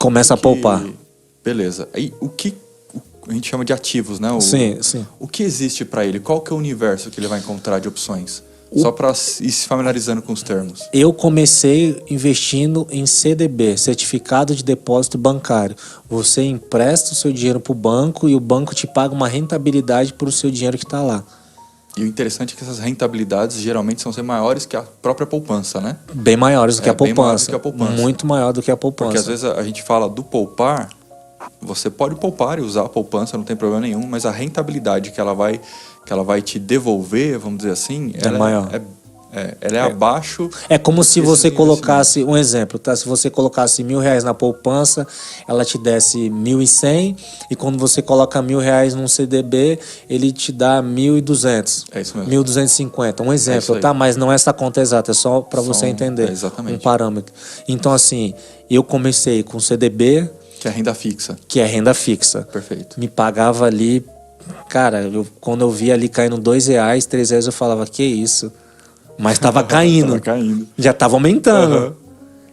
Começa a poupar. Beleza. Aí o que a gente chama de ativos, né? Sim. O que existe para ele? Qual que é o universo que ele vai encontrar de opções? Só para ir se familiarizando com os termos. Eu comecei investindo em CDB, Certificado de Depósito Bancário. Você empresta o seu dinheiro para o banco e o banco te paga uma rentabilidade por o seu dinheiro que está lá. E o interessante é que essas rentabilidades geralmente são sempre maiores que a própria poupança, né? Bem maiores do que a poupança. Bem maior do que a poupança. Muito maior do que a poupança. Porque às vezes a gente fala do poupar, você pode poupar e usar a poupança, não tem problema nenhum, mas a rentabilidade que ela vai te devolver, vamos dizer assim, ela maior. Ela é abaixo. É como se você colocasse, um exemplo, tá? Se você colocasse R$1.000 na poupança, ela te desse 1.100, e quando você coloca R$1.000 num CDB, ele te dá 1.200. É isso mesmo. 1.250. Um exemplo, tá? Mas não é essa conta exata, é só para você entender. Exatamente. Um parâmetro. Então, assim, eu comecei com CDB. Que é renda fixa. Que é renda fixa. Perfeito. Me pagava ali, cara, quando eu via ali caindo R$2, R$3, eu falava, que isso? Mas estava caindo. Já estava aumentando.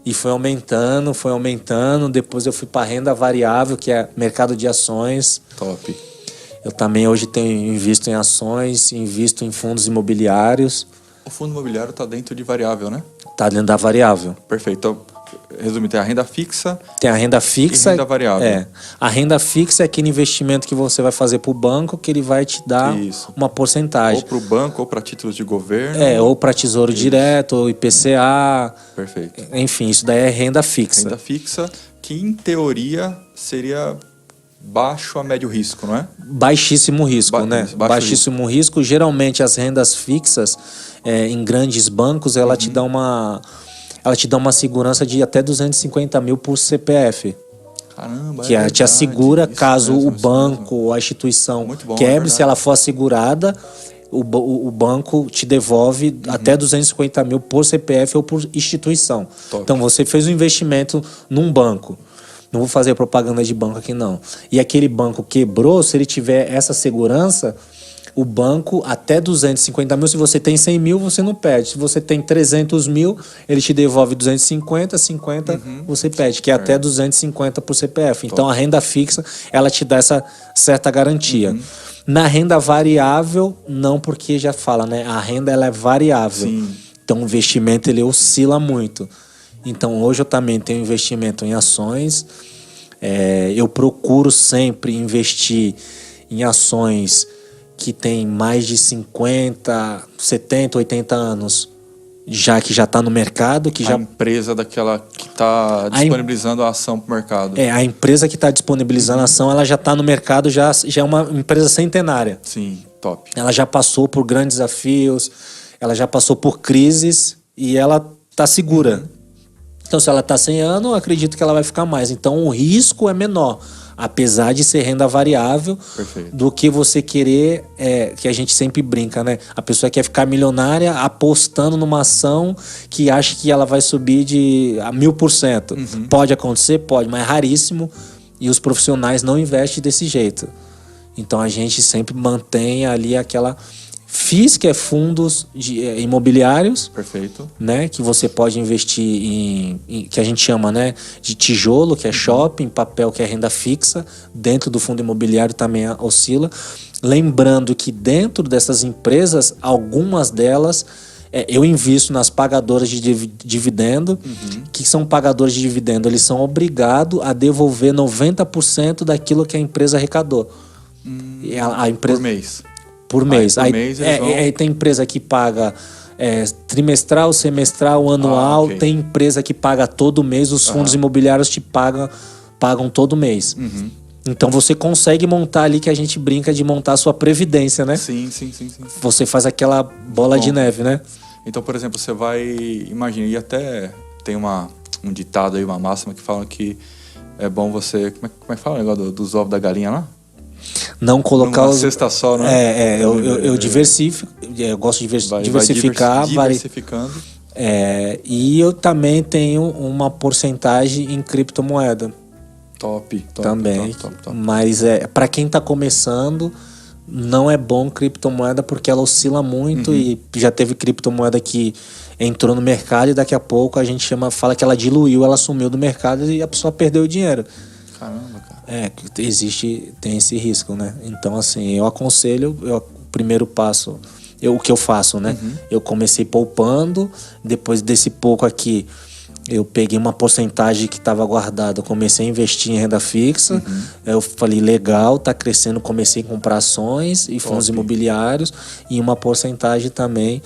E foi aumentando. Depois eu fui para renda variável, que é mercado de ações. Top. Eu também hoje invisto em ações, invisto em fundos imobiliários. O fundo imobiliário está dentro de variável, né? Está dentro da variável. Perfeito. Então, resumindo, tem a renda fixa. Tem a renda fixa e renda variável. A renda fixa é aquele investimento que você vai fazer para o banco, que ele vai te dar uma porcentagem. Ou para o banco, ou para títulos de governo. Ou para Tesouro Direto, ou IPCA. Perfeito. Enfim, isso daí é renda fixa. Renda fixa, que em teoria seria baixo a médio risco, não é? Baixíssimo risco, né? Baixíssimo risco. Geralmente as rendas fixas em grandes bancos, ela te dá uma segurança de até 250 mil por CPF. Caramba, que te assegura caso o banco ou a instituição quebre, se ela for assegurada, o banco te devolve até 250 mil por CPF ou por instituição. Top. Então você fez um investimento num banco. Não vou fazer propaganda de banco aqui, não. E aquele banco quebrou, se ele tiver essa segurança, o banco até 250 mil, se você tem 100 mil, você não perde. Se você tem 300 mil, ele te devolve 250, 50 você perde, que é até 250 por CPF. Então a renda fixa, ela te dá essa certa garantia. Na renda variável, não, porque já fala, né? A renda ela é variável. Sim. Então o investimento ele oscila muito. Então hoje eu também tenho investimento em ações. Eu procuro sempre investir em ações que tem mais de 50, 70, 80 anos, que já está no mercado. A empresa daquela que está disponibilizando a ação para o mercado. A empresa que está disponibilizando a ação, ela já está no mercado, já é uma empresa centenária. Sim, top. Ela já passou por grandes desafios, ela já passou por crises e ela está segura. Então, se ela está 100 anos, eu acredito que ela vai ficar mais. Então, o risco é menor, apesar de ser renda variável. Perfeito. Do que você querer, que a gente sempre brinca, né? A pessoa quer ficar milionária apostando numa ação que acha que ela vai subir a 1000%. Pode acontecer? Pode, mas é raríssimo. E os profissionais não investem desse jeito. Então, a gente sempre mantém ali FIIs, que é fundos imobiliários. Perfeito. Né, que você pode investir em que a gente chama, né, de tijolo, que é shopping, papel, que é renda fixa. Dentro do fundo imobiliário também oscila. Lembrando que dentro dessas empresas, algumas delas, eu invisto nas pagadoras de dividendo, que são pagadoras de dividendo, eles são obrigados a devolver 90% daquilo que a empresa arrecadou. A empresa, por mês. Por mês. Aí tem empresa que paga trimestral, semestral, anual. Okay. Tem empresa que paga todo mês. Os fundos imobiliários te pagam todo mês. Então você consegue montar ali, que a gente brinca de montar a sua previdência, né? Sim. Você faz aquela bola de neve, né? Então, por exemplo, você vai... Imagina, e até tem um ditado aí, uma máxima que fala que é bom você... Como é que fala o negócio dos ovos da galinha lá? Não colocar numa cesta só, né? Eu diversifico, eu gosto de diversificar. Diversificando. E eu também tenho uma porcentagem em criptomoeda. Top. Também. Top. Mas para quem está começando, não é bom criptomoeda porque ela oscila muito e já teve criptomoeda que entrou no mercado e daqui a pouco a gente fala que ela diluiu, ela sumiu do mercado e a pessoa perdeu o dinheiro. Caramba, cara. Tem esse risco, né? Então, assim, eu aconselho, o primeiro passo, o que eu faço, né? Eu comecei poupando, depois desse pouco aqui, eu peguei uma porcentagem que estava guardada, comecei a investir em renda fixa, eu falei, legal, tá crescendo, comecei a comprar ações e fundos imobiliários e uma porcentagem também.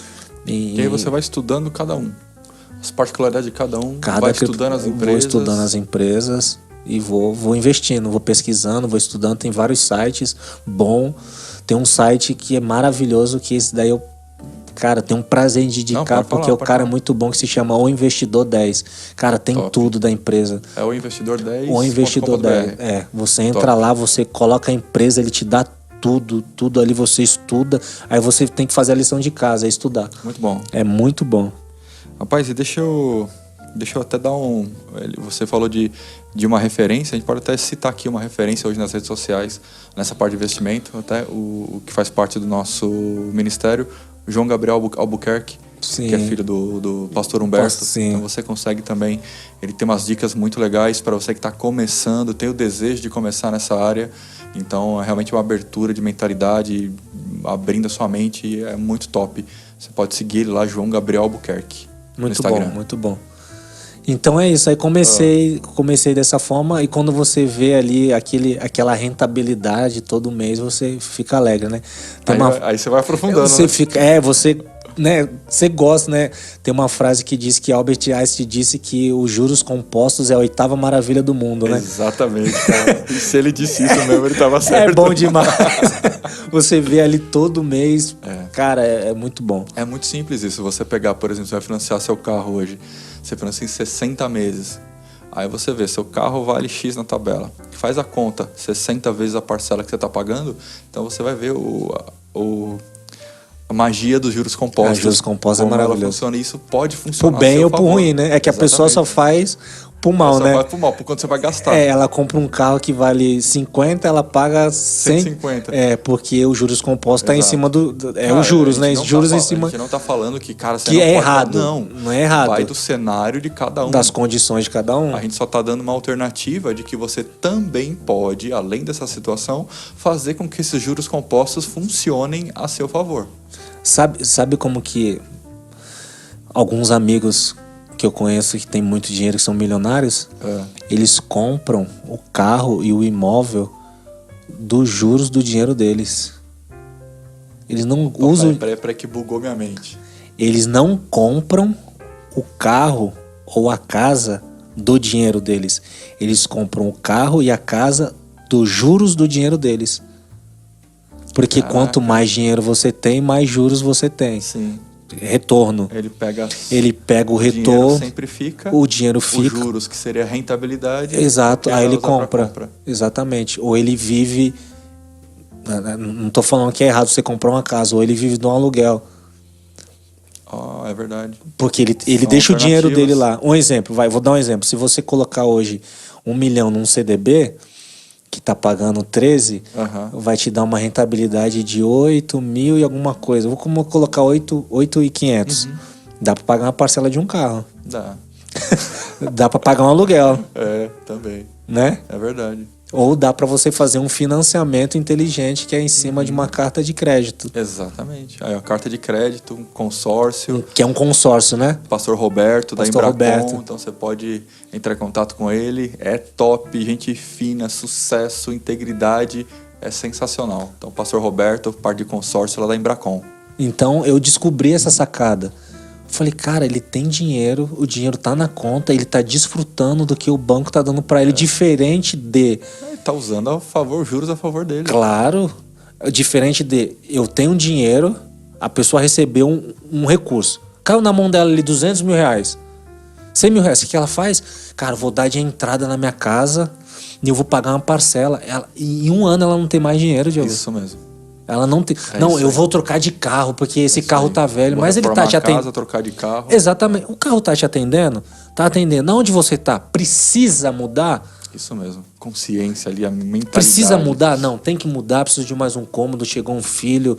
E aí você vai estudando cada um, as particularidades de cada um, vai estudando as empresas. Vou estudando as empresas e vou investindo, vou pesquisando, vou estudando, tem vários sites bom, tem um site que é maravilhoso, que esse daí eu tenho um prazer em dedicar, porque o cara é muito bom, que se chama O Investidor 10. Cara, tem tudo da empresa. É o Investidor 10. O Investidor 10. Você entra lá, você coloca a empresa, ele te dá tudo ali, você estuda, aí você tem que fazer a lição de casa, estudar. Muito bom. É muito bom. Rapaz, e deixa eu até dar você falou de uma referência, a gente pode até citar aqui uma referência hoje nas redes sociais, nessa parte de investimento, até o que faz parte do nosso ministério, João Gabriel Albuquerque, Sim. que é filho do pastor Humberto. Sim. Então você consegue também, ele tem umas dicas muito legais para você que está começando, tem o desejo de começar nessa área. Então é realmente uma abertura de mentalidade, abrindo a sua mente, e é muito top. Você pode seguir ele lá, João Gabriel Albuquerque, no Instagram. Muito bom. Então é isso, aí comecei dessa forma, e quando você vê ali aquela rentabilidade todo mês, você fica alegre, né? Aí você vai aprofundando, você né? Você gosta, né? Tem uma frase que diz que Albert Einstein disse que os juros compostos é a 8ª maravilha do mundo, né? Exatamente, cara. E se ele disse isso mesmo, ele estava certo. É bom demais. Você vê ali todo mês, cara, é muito bom. É muito simples isso. Você pegar, por exemplo, você vai financiar seu carro hoje, você financia em 60 meses. Aí você vê, seu carro vale X na tabela. Faz a conta, 60 vezes a parcela que você está pagando, então você vai ver a magia dos juros compostos. Os juros compostos é maravilhoso. Ela funciona, e isso pode funcionar. Por bem ou por ruim, né? É que a pessoa só faz por mal, né? Só faz por mal, por quanto você vai gastar. Ela compra um carro que vale 50, ela paga 150. Porque os juros compostos está em cima os juros, né? Juros em cima. A gente não tá falando que, cara, você que não é pode, errado. Não é errado. Vai do cenário de cada um. Das condições de cada um. A gente só tá dando uma alternativa de que você também pode, além dessa situação, fazer com que esses juros compostos funcionem a seu favor. Sabe como que alguns amigos que eu conheço que tem muito dinheiro, que são milionários, eles compram o carro e o imóvel dos juros do dinheiro deles. Eles não usam... Peraí que bugou minha mente. Eles não compram o carro ou a casa do dinheiro deles. Eles compram o carro e a casa dos juros do dinheiro deles. Porque quanto mais dinheiro você tem, mais juros você tem. Sim. Retorno. Ele pega o retorno. O dinheiro sempre fica. O dinheiro fica. Os juros, que seria a rentabilidade. Exato. Aí ele compra. Exatamente. Ou ele vive... Não tô falando que é errado você comprar uma casa. Ou ele vive de um aluguel. É verdade. Porque ele deixa o dinheiro dele lá. Vou dar um exemplo. Se você colocar hoje 1 milhão num CDB, que tá pagando 13, vai te dar uma rentabilidade de 8 mil e alguma coisa. Vou colocar 8.500. Dá pra pagar uma parcela de um carro. Dá. Dá pra pagar um aluguel. Também. Né? É verdade. Ou dá pra você fazer um financiamento inteligente que é em cima de uma carta de crédito. Exatamente. Aí a carta de crédito, um consórcio. Que é um consórcio, né? Pastor Roberto, Pastor da Embracon. Roberto. Então você pode entrar em contato com ele. É top, gente fina, sucesso, integridade. É sensacional. Então, Pastor Roberto, parte de consórcio lá da Embracon. Então eu descobri essa sacada. Falei, cara, ele tem dinheiro, o dinheiro tá na conta, ele tá desfrutando do que o banco tá dando pra ele, diferente de... Ele tá usando juros a favor dele. Claro, diferente de eu tenho dinheiro, a pessoa recebeu um recurso. Caiu na mão dela ali 200 mil reais. 100 mil reais, o que ela faz? Cara, eu vou dar de entrada na minha casa e eu vou pagar uma parcela. Em um ano ela não tem mais dinheiro, Diogo. Isso mesmo. Ela não tem. Não, eu vou trocar de carro, porque esse carro tá velho. Mas ele tá te atendendo. Trocar de carro. Exatamente. O carro tá te atendendo? Tá atendendo. Onde você tá? Precisa mudar? Isso mesmo. Consciência ali, a mentalidade. Precisa mudar? Não, tem que mudar. Preciso de mais um cômodo. Chegou um filho.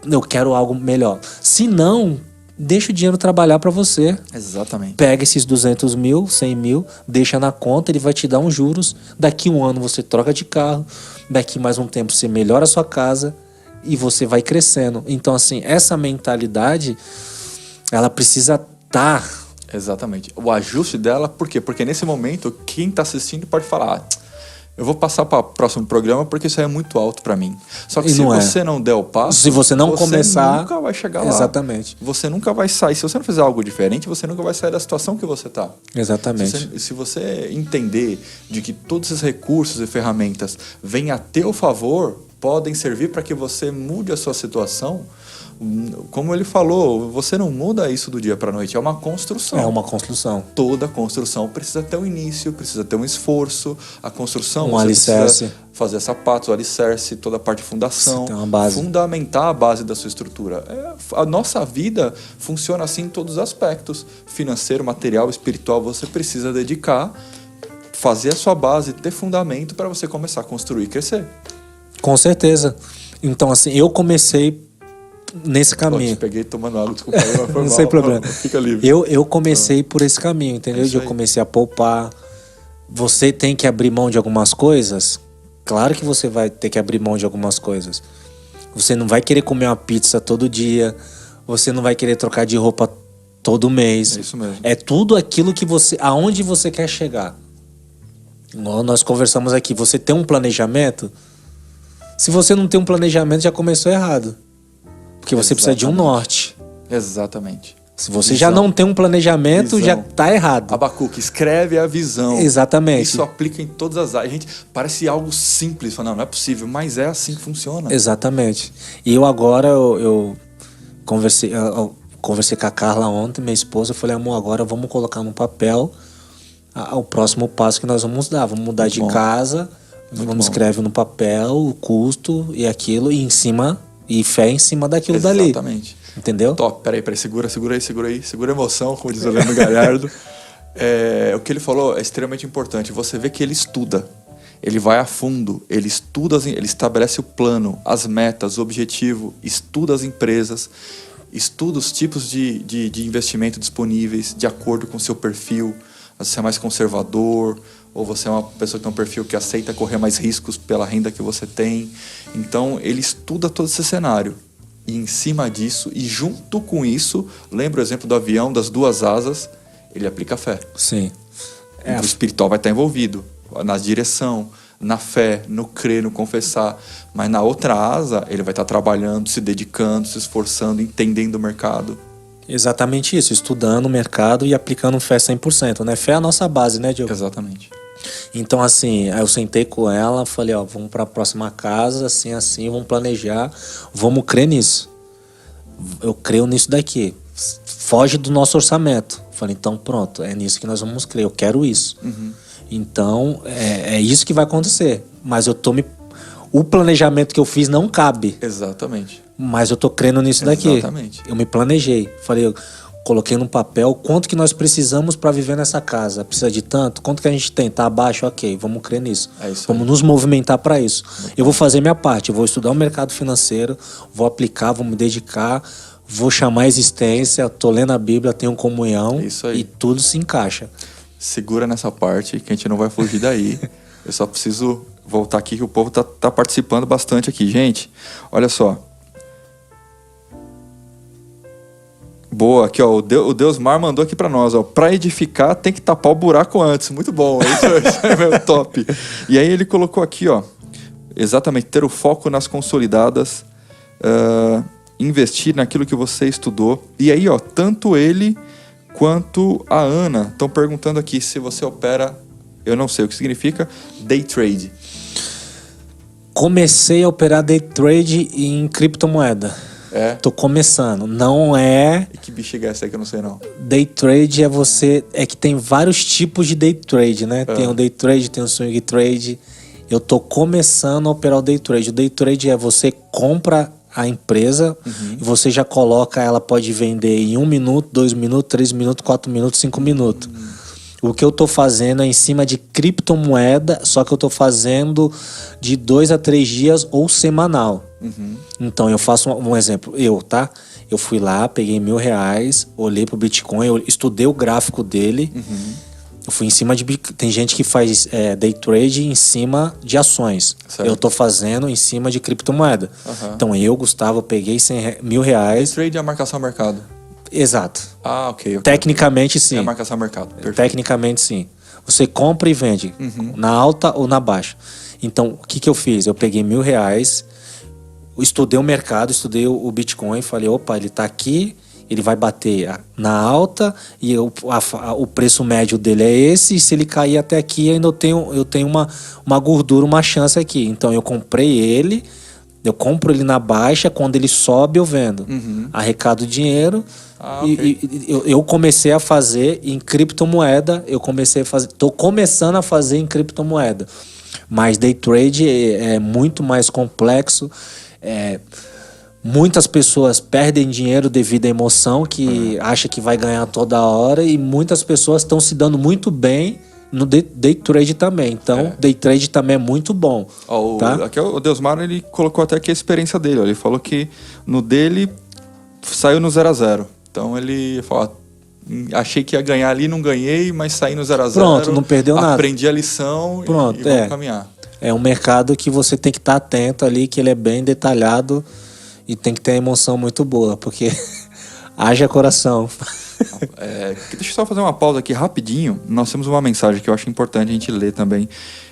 Eu quero algo melhor. Se não, deixa o dinheiro trabalhar pra você. Exatamente. Pega esses 200 mil, 100 mil, deixa na conta, ele vai te dar uns juros. Daqui um ano você troca de carro. Daqui mais um tempo você melhora a sua casa. E você vai crescendo. Então, assim, essa mentalidade, ela precisa estar... Exatamente. O ajuste dela, por quê? Porque nesse momento, quem está assistindo pode falar, eu vou passar para o próximo programa porque isso aí é muito alto para mim. Só que se você não der o passo, se você não começar, nunca vai chegar lá. Exatamente. Você nunca vai sair. Se você não fizer algo diferente, você nunca vai sair da situação que você está. Exatamente. Se você entender de que todos esses recursos e ferramentas vêm a teu favor, podem servir para que você mude a sua situação. Como ele falou, você não muda isso do dia para a noite, é uma construção. É uma construção. Toda construção precisa ter um início, precisa ter um esforço. A construção, você alicerce. Precisa fazer sapatos, o alicerce, toda a parte de fundação. Você tem uma base. Fundamentar a base da sua estrutura. A nossa vida funciona assim em todos os aspectos. Financeiro, material, espiritual, você precisa dedicar, fazer a sua base, ter fundamento para você começar a construir e crescer. Com certeza. Então, assim, eu comecei nesse caminho. Eu te peguei tomando água, desculpa aí, mas foi não sei problema. Fica livre. Eu comecei por esse caminho, entendeu? Eu comecei a poupar. Você tem que abrir mão de algumas coisas? Claro que você vai ter que abrir mão de algumas coisas. Você não vai querer comer uma pizza todo dia. Você não vai querer trocar de roupa todo mês. É isso mesmo. É tudo aquilo que você... Aonde você quer chegar. Nós conversamos aqui. Você tem um planejamento... Se você não tem um planejamento, já começou errado. Porque você precisa de um norte. Exatamente. Se você já não tem um planejamento, já tá errado. Abacuque, escreve a visão. Exatamente. Isso aplica em todas as áreas. Gente, parece algo simples. Não é possível, mas é assim que funciona. Exatamente. E eu agora, eu conversei com a Carla ontem, minha esposa, eu falei, amor, agora vamos colocar no papel o próximo passo que nós vamos dar. Vamos mudar de casa... Vamos escrever no papel o custo e aquilo e fé em cima daquilo dali. Exatamente. Entendeu? Top, peraí, segura aí. Segura a emoção, como diz o Leandro Galhardo. O que ele falou é extremamente importante. Você vê que ele estuda. Ele vai a fundo. Ele estuda, ele estabelece o plano, as metas, o objetivo. Estuda as empresas. Estuda os tipos de investimento disponíveis de acordo com o seu perfil. Você é mais conservador... ou você é uma pessoa que tem um perfil que aceita correr mais riscos pela renda que você tem. Então, ele estuda todo esse cenário. E em cima disso, e junto com isso, lembra o exemplo do avião, das duas asas, ele aplica a fé. Sim. O espiritual vai estar envolvido na direção, na fé, no crer, no confessar. Mas na outra asa, ele vai estar trabalhando, se dedicando, se esforçando, entendendo o mercado. Exatamente isso, estudando o mercado e aplicando fé 100%, né? Fé é a nossa base, né, Diogo? Exatamente. Então, assim, aí eu sentei com ela, falei, vamos para a próxima casa, assim, vamos planejar, vamos crer nisso. Eu creio nisso daqui. Foge do nosso orçamento. Falei, então pronto, é nisso que nós vamos crer, eu quero isso. Uhum. Então, é isso que vai acontecer. Mas o planejamento que eu fiz não cabe. Exatamente. Mas eu tô crendo nisso daqui. Exatamente. Eu me planejei. Falei, coloquei no papel quanto que nós precisamos para viver nessa casa. Precisa de tanto? Quanto que a gente tem? Tá abaixo? Ok, vamos crer nisso. Vamos nos movimentar para isso. Eu vou fazer minha parte, eu vou estudar o mercado financeiro, vou aplicar, vou me dedicar, vou chamar a existência, tô lendo a Bíblia, tenho comunhão e tudo se encaixa. Segura nessa parte que a gente não vai fugir daí. Eu só preciso voltar aqui que o povo tá participando bastante aqui. Gente, olha só. Boa, aqui ó, o Deusmar mandou aqui pra nós, ó. Pra edificar tem que tapar o buraco antes. Muito bom, isso é meu top. E aí ele colocou aqui, ó. Exatamente, ter o foco nas consolidadas, investir naquilo que você estudou. E aí, ó, tanto ele quanto a Ana estão perguntando aqui se você opera, eu não sei o que significa, day trade. Comecei a operar day trade em criptomoeda. Tô começando. Não é... E que bexiga é essa aí que eu não sei não? Day trade é que tem vários tipos de day trade, né? Tem o day trade, tem o swing trade. Eu tô começando a operar o day trade. O day trade é você compra a empresa e você já coloca, ela pode vender em 1 minuto, 2 minutos, 3 minutos, 4 minutos, 5 minutos. O que eu tô fazendo é em cima de criptomoeda, só que eu tô fazendo de 2 a 3 dias ou semanal. Então eu faço um exemplo, eu fui lá, peguei R$1.000, olhei pro Bitcoin, eu estudei o gráfico dele, eu fui em cima de... Tem gente que faz day trade em cima de ações. Certo. Eu tô fazendo em cima de criptomoeda. Então eu, Gustavo, peguei R$1.000. Day trade é a marcação ao mercado. Exato. Ok. Tecnicamente, sim. É a marcação ao mercado. Perfeito. Tecnicamente, sim. Você compra e vende, na alta ou na baixa. Então, o que eu fiz? Eu peguei R$1.000, estudei o mercado, estudei o Bitcoin, falei, opa, ele tá aqui, ele vai bater na alta e o preço médio dele é esse, e se ele cair até aqui, ainda eu tenho uma gordura, uma chance aqui. Então, eu comprei ele, eu compro ele na baixa, quando ele sobe, eu vendo. Arrecado dinheiro. Eu comecei a fazer em criptomoeda, tô começando a fazer em criptomoeda. Mas day trade é muito mais complexo. Muitas pessoas perdem dinheiro devido à emoção, que acha que vai ganhar toda hora, e muitas pessoas estão se dando muito bem no day trade também. Então, day trade também é muito bom. Tá? Aqui o Deusmar, ele colocou até aqui a experiência dele. Ele falou que no dele saiu no 0 a 0. Então ele falou, achei que ia ganhar ali, não ganhei, mas saí no 0 a 0. Pronto, não perdeu nada. Aprendi a lição. Pronto, e vamos caminhar. É um mercado que você tem que estar atento ali, que ele é bem detalhado e tem que ter emoção muito boa, porque haja coração. Deixa eu só fazer uma pausa aqui rapidinho. Nós temos uma mensagem que eu acho importante a gente ler também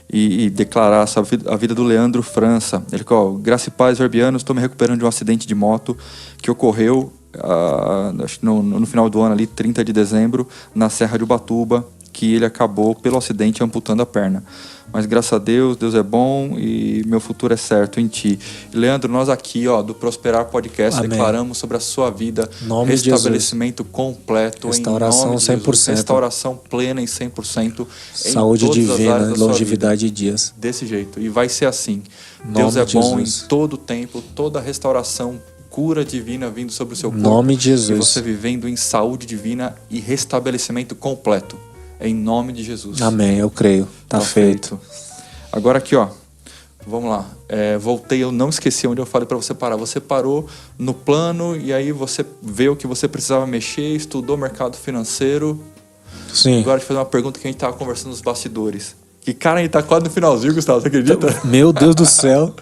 e declarar a vida do Leandro França. Ele falou, graça e paz, verbianos, estou me recuperando de um acidente de moto que ocorreu no final do ano, ali, 30 de dezembro, na Serra de Ubatuba, que ele acabou, pelo acidente, amputando a perna. Mas graças a Deus, Deus é bom e meu futuro é certo em ti. Leandro, nós aqui do Prosperar Podcast declaramos sobre a sua vida restabelecimento completo, restauração em nome de 100%. Jesus, restauração plena em 100%. Saúde divina, longevidade de dias. Desse jeito. E vai ser assim. Deus é bom em todo o tempo, toda restauração, cura divina vindo sobre o seu corpo. Nome de Jesus. E você vivendo em saúde divina e restabelecimento completo. Em nome de Jesus. Amém, eu creio. Tá feito. Agora aqui, vamos lá. Voltei, eu não esqueci onde eu falei para você parar. Você parou no plano e aí você vê o que você precisava mexer, estudou mercado financeiro. Sim. Agora, deixa eu fazer uma pergunta que a gente tava conversando nos bastidores. Que cara, a gente tá quase no finalzinho, Gustavo, você acredita? Meu Deus do céu.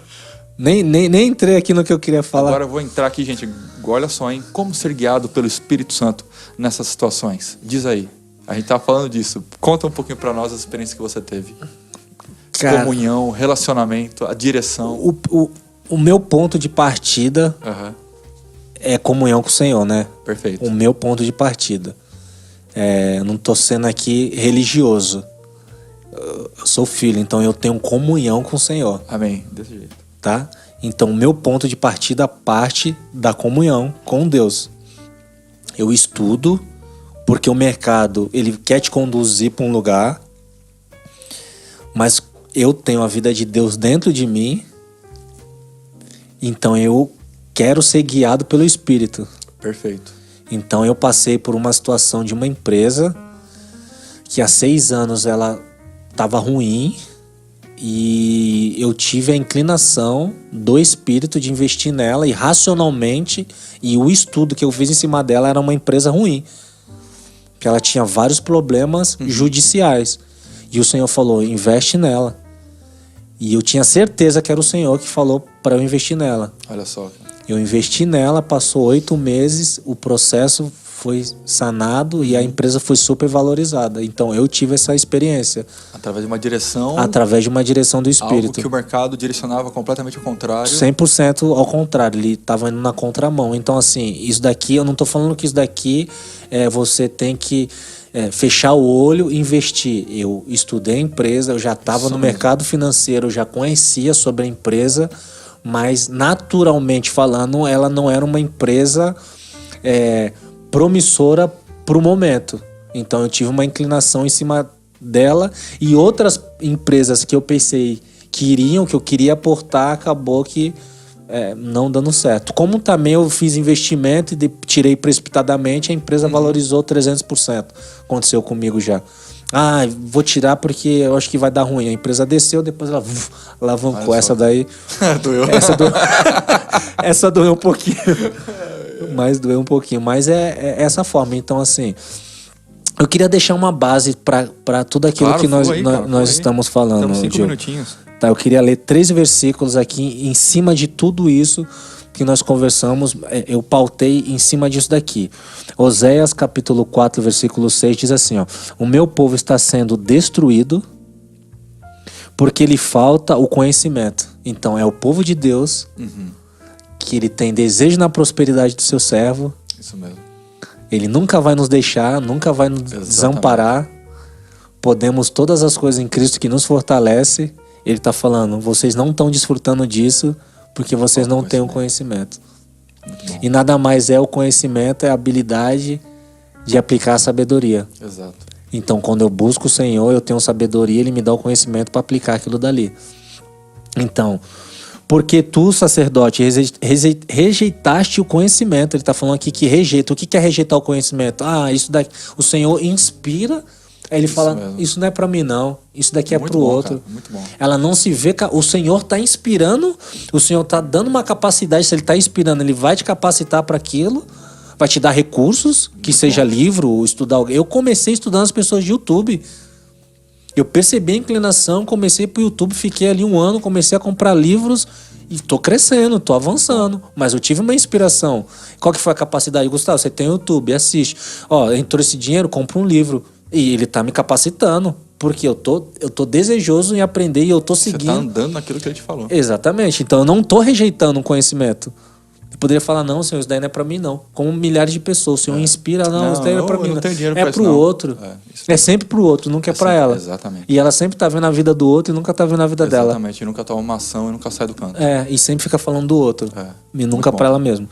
Nem entrei aqui no que eu queria falar. Agora eu vou entrar aqui, gente. Olha só, hein? Como ser guiado pelo Espírito Santo nessas situações? Diz aí. A gente tá falando disso. Conta um pouquinho pra nós as experiências que você teve. Cara, comunhão, relacionamento, a direção. O meu ponto de partida é comunhão com o Senhor, né? Perfeito. O meu ponto de partida. Não tô sendo aqui religioso. Eu sou filho, então eu tenho comunhão com o Senhor. Amém. Desse jeito. Tá? Então, meu ponto de partida parte da comunhão com Deus. Eu estudo, porque o mercado, ele quer te conduzir para um lugar, mas eu tenho a vida de Deus dentro de mim, então eu quero ser guiado pelo Espírito. Perfeito. Então eu passei por uma situação de uma empresa que há 6 anos ela estava ruim e eu tive a inclinação do espírito de investir nela e racionalmente, e o estudo que eu fiz em cima dela era uma empresa ruim, que ela tinha vários problemas judiciais, e o Senhor falou, investe nela. E eu tinha certeza que era o Senhor que falou para eu investir nela. Olha só. Eu investi nela, passou 8 meses, o processo foi sanado e a empresa foi super valorizada. Então eu tive essa experiência. Através de uma direção... Através de uma direção do Espírito. Algo que o mercado direcionava completamente ao contrário. 100% ao contrário, ele estava indo na contramão. Então assim, isso daqui, eu não estou falando que isso daqui você tem que fechar o olho e investir. Eu estudei a empresa, eu já estava no mercado financeiro, eu já conhecia sobre a empresa, mas naturalmente falando, ela não era uma empresa promissora para o momento. Então eu tive uma inclinação em cima dela, e outras empresas que eu pensei que eu queria aportar, acabou que não dando certo. Como também eu fiz investimento e tirei precipitadamente, a empresa valorizou 300%. Aconteceu comigo já. Vou tirar porque eu acho que vai dar ruim. A empresa desceu, depois ela alavancou. Essa daí... Doeu. Essa doeu um pouquinho. Mas doeu um pouquinho. Mas é essa forma. Então, assim, eu queria deixar uma base para tudo aquilo que nós estamos falando. Temos 5 minutinhos. Tá, eu queria ler 3 versículos aqui em cima de tudo isso que nós conversamos. Eu pautei em cima disso daqui. Oséias capítulo 4, versículo 6 diz assim, ó: o meu povo está sendo destruído porque lhe falta o conhecimento. Então é o povo de Deus que ele tem desejo na prosperidade do seu servo. Isso mesmo. Ele nunca vai nos deixar, nunca vai nos desamparar. Podemos todas as coisas em Cristo que nos fortalece. Ele está falando, vocês não estão desfrutando disso porque vocês não têm o conhecimento. E nada mais o conhecimento, é a habilidade de aplicar a sabedoria. Exato. Então, quando eu busco o Senhor, eu tenho sabedoria, Ele me dá o conhecimento para aplicar aquilo dali. Então, porque tu, sacerdote, rejeitaste o conhecimento. Ele está falando aqui que rejeita. O que é rejeitar o conhecimento? Isso daqui. O Senhor inspira. Aí ele fala, isso não é para mim não, isso daqui é para o outro. Cara, muito bom. Ela não se vê, o Senhor está inspirando, o Senhor está dando uma capacidade. Se Ele está inspirando, Ele vai te capacitar para aquilo, vai te dar recursos, que seja livro, estudar alguém. Eu comecei estudando as pessoas de YouTube. Eu percebi a inclinação, comecei pro YouTube, fiquei ali 1 ano, comecei a comprar livros e tô crescendo, tô avançando. Mas eu tive uma inspiração. Qual que foi a capacidade? Gustavo, você tem YouTube, assiste. Entrou esse dinheiro, compra um livro. E ele tá me capacitando, porque eu tô desejoso em aprender e eu tô seguindo. Você tá andando naquilo que ele te falou. Exatamente. Então eu não tô rejeitando um conhecimento. Eu poderia falar, não, Senhor, isso daí não é pra mim, não. Como milhares de pessoas. O Senhor inspira, não, isso daí não é pra mim, não. É pro outro. É sempre pro outro, nunca é pra ela. Exatamente. E ela sempre tá vendo a vida do outro e nunca tá vendo a vida dela. Exatamente. E nunca toma uma ação e nunca sai do canto. E sempre fica falando do outro. E nunca Muito pra ela mesmo.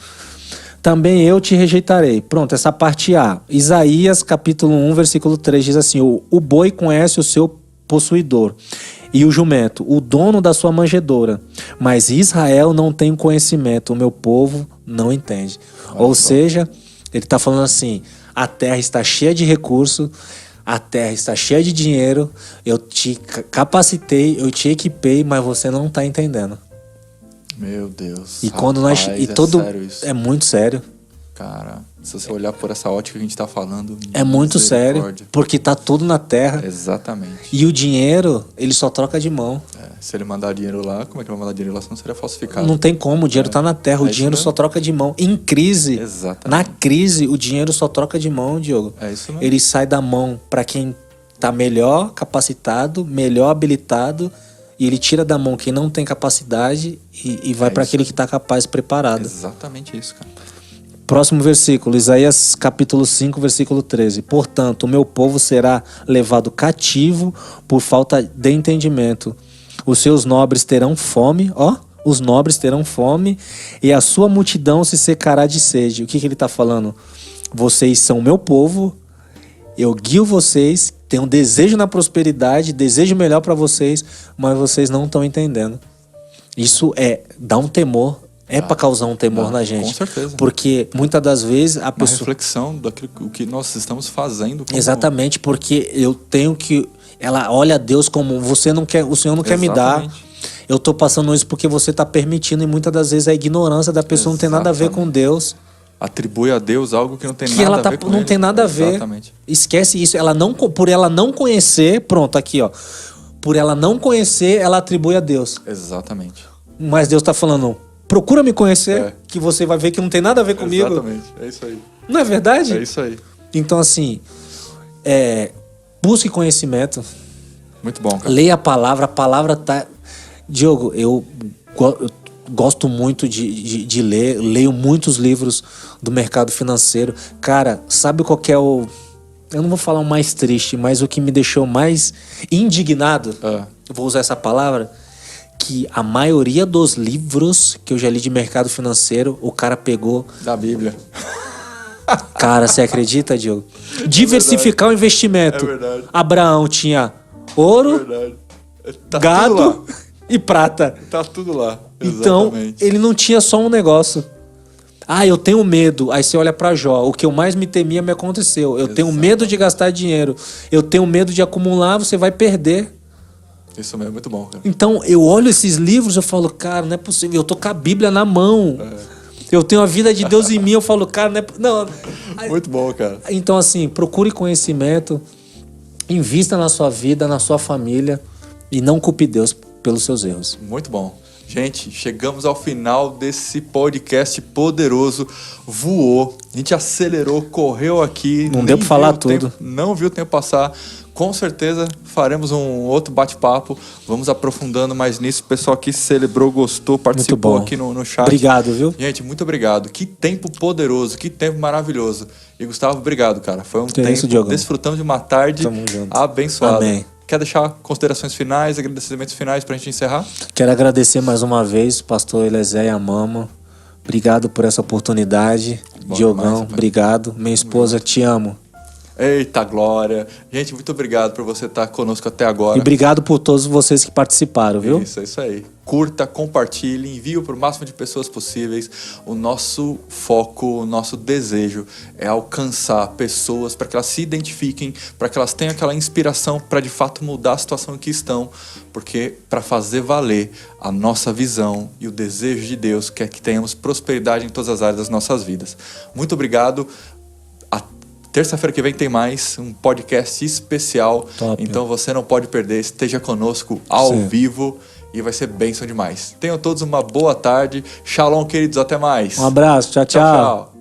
Também eu te rejeitarei. Pronto, essa parte A. Isaías, capítulo 1, versículo 3, diz assim: o boi conhece o seu possuidor, e o jumento, o dono da sua manjedoura. Mas Israel não tem conhecimento, o meu povo não entende. Ou seja, ele está falando assim, a terra está cheia de recursos, a terra está cheia de dinheiro, eu te capacitei, eu te equipei, mas você não está entendendo. Meu Deus. E quando nós sério isso. É muito sério. Cara, se você olhar por essa ótica que a gente tá falando, é muito sério, porque tá tudo na terra. Exatamente. E o dinheiro, ele só troca de mão. Se ele mandar dinheiro lá, como é que ele vai mandar dinheiro lá se não seria falsificado? Não tem como, o dinheiro tá na terra, o dinheiro só troca de mão. Em crise, na crise, o dinheiro só troca de mão, Diogo. É isso mesmo. Ele sai da mão para quem tá melhor capacitado, melhor habilitado, e ele tira da mão quem não tem capacidade e vai para aquele que está capaz, preparado. Exatamente isso, cara. Próximo versículo, Isaías capítulo 5, versículo 13. Portanto, o meu povo será levado cativo por falta de entendimento. Os seus nobres terão fome, os nobres terão fome, e a sua multidão se secará de sede. O que ele está falando? Vocês são o meu povo, eu guio vocês, tenho desejo na prosperidade, desejo melhor para vocês, mas vocês não estão entendendo. Isso dá um temor É para causar um temor na gente. Com certeza. Porque muitas das vezes a Uma pessoa... reflexão daquilo que nós estamos fazendo. Exatamente, porque eu tenho que... Ela olha a Deus como você não quer, o Senhor não quer me dar. Eu tô passando isso porque você tá permitindo, e muitas das vezes a ignorância da pessoa não tem nada a ver com Deus. Atribui a Deus algo que não tem Que nada ela a ver com não ele. tem nada a ver. Exatamente. Esquece isso. Por ela não conhecer, pronto, aqui, ó. Por ela não conhecer, ela atribui a Deus. Exatamente. Mas Deus tá falando, procura me conhecer, que você vai ver que não tem nada a ver comigo. Exatamente, é isso aí. Não é verdade? É isso aí. Então, assim, busque conhecimento. Muito bom, cara. Leia a palavra tá... Diogo, eu gosto muito de ler, leio muitos livros do mercado financeiro. Cara, sabe qual que é o... Eu não vou falar o mais triste, mas o que me deixou mais indignado, vou usar essa palavra, que a maioria dos livros que eu já li de mercado financeiro, o cara pegou... Da Bíblia. Cara, você acredita, Diogo? Diversificar o investimento. É verdade. Abraão tinha ouro, Verdade. Tá gado tudo lá. e prata. Tá tudo lá. Então, Exatamente. ele não tinha só um negócio. Ah, eu tenho medo. Aí você olha pra Jó. O que eu mais me temia me aconteceu. Eu tenho medo de gastar dinheiro. Eu tenho medo de acumular, você vai perder. Isso mesmo, é muito bom, cara. Então, eu olho esses livros, eu falo, cara, não é possível. Eu tô com a Bíblia na mão. Eu tenho a vida de Deus em mim. Eu falo, cara, não. Muito bom, cara. Então, assim, procure conhecimento. Invista na sua vida, na sua família. E não culpe Deus pelos seus erros. Muito bom. Gente, chegamos ao final desse podcast poderoso. Voou, a gente acelerou, correu aqui. Não deu pra falar tudo. Não viu o tempo passar. Com certeza faremos um outro bate-papo. Vamos aprofundando mais nisso. O pessoal aqui celebrou, gostou, participou aqui no chat. Obrigado, viu? Gente, muito obrigado. Que tempo poderoso, que tempo maravilhoso. E Gustavo, obrigado, cara. Foi um tempo, desfrutamos de uma tarde abençoada. Amém. Quer deixar considerações finais, agradecimentos finais pra gente encerrar? Quero agradecer mais uma vez o pastor Eliezer e a Mama. Obrigado por essa oportunidade. Diogão, obrigado. Minha esposa, te amo. Eita glória. Gente, muito obrigado por você estar conosco até agora. E obrigado por todos vocês que participaram, viu? Isso aí. Curta, compartilhe, envie para o máximo de pessoas possíveis. O nosso foco, o nosso desejo é alcançar pessoas para que elas se identifiquem, para que elas tenham aquela inspiração para de fato mudar a situação em que estão, porque para fazer valer a nossa visão e o desejo de Deus quer que tenhamos prosperidade em todas as áreas das nossas vidas. Muito obrigado. Terça-feira que vem tem mais um podcast especial. Top. Então você não pode perder. Esteja conosco ao vivo e vai ser bênção demais. Tenham todos uma boa tarde. Shalom, queridos. Até mais. Um abraço. Tchau, tchau.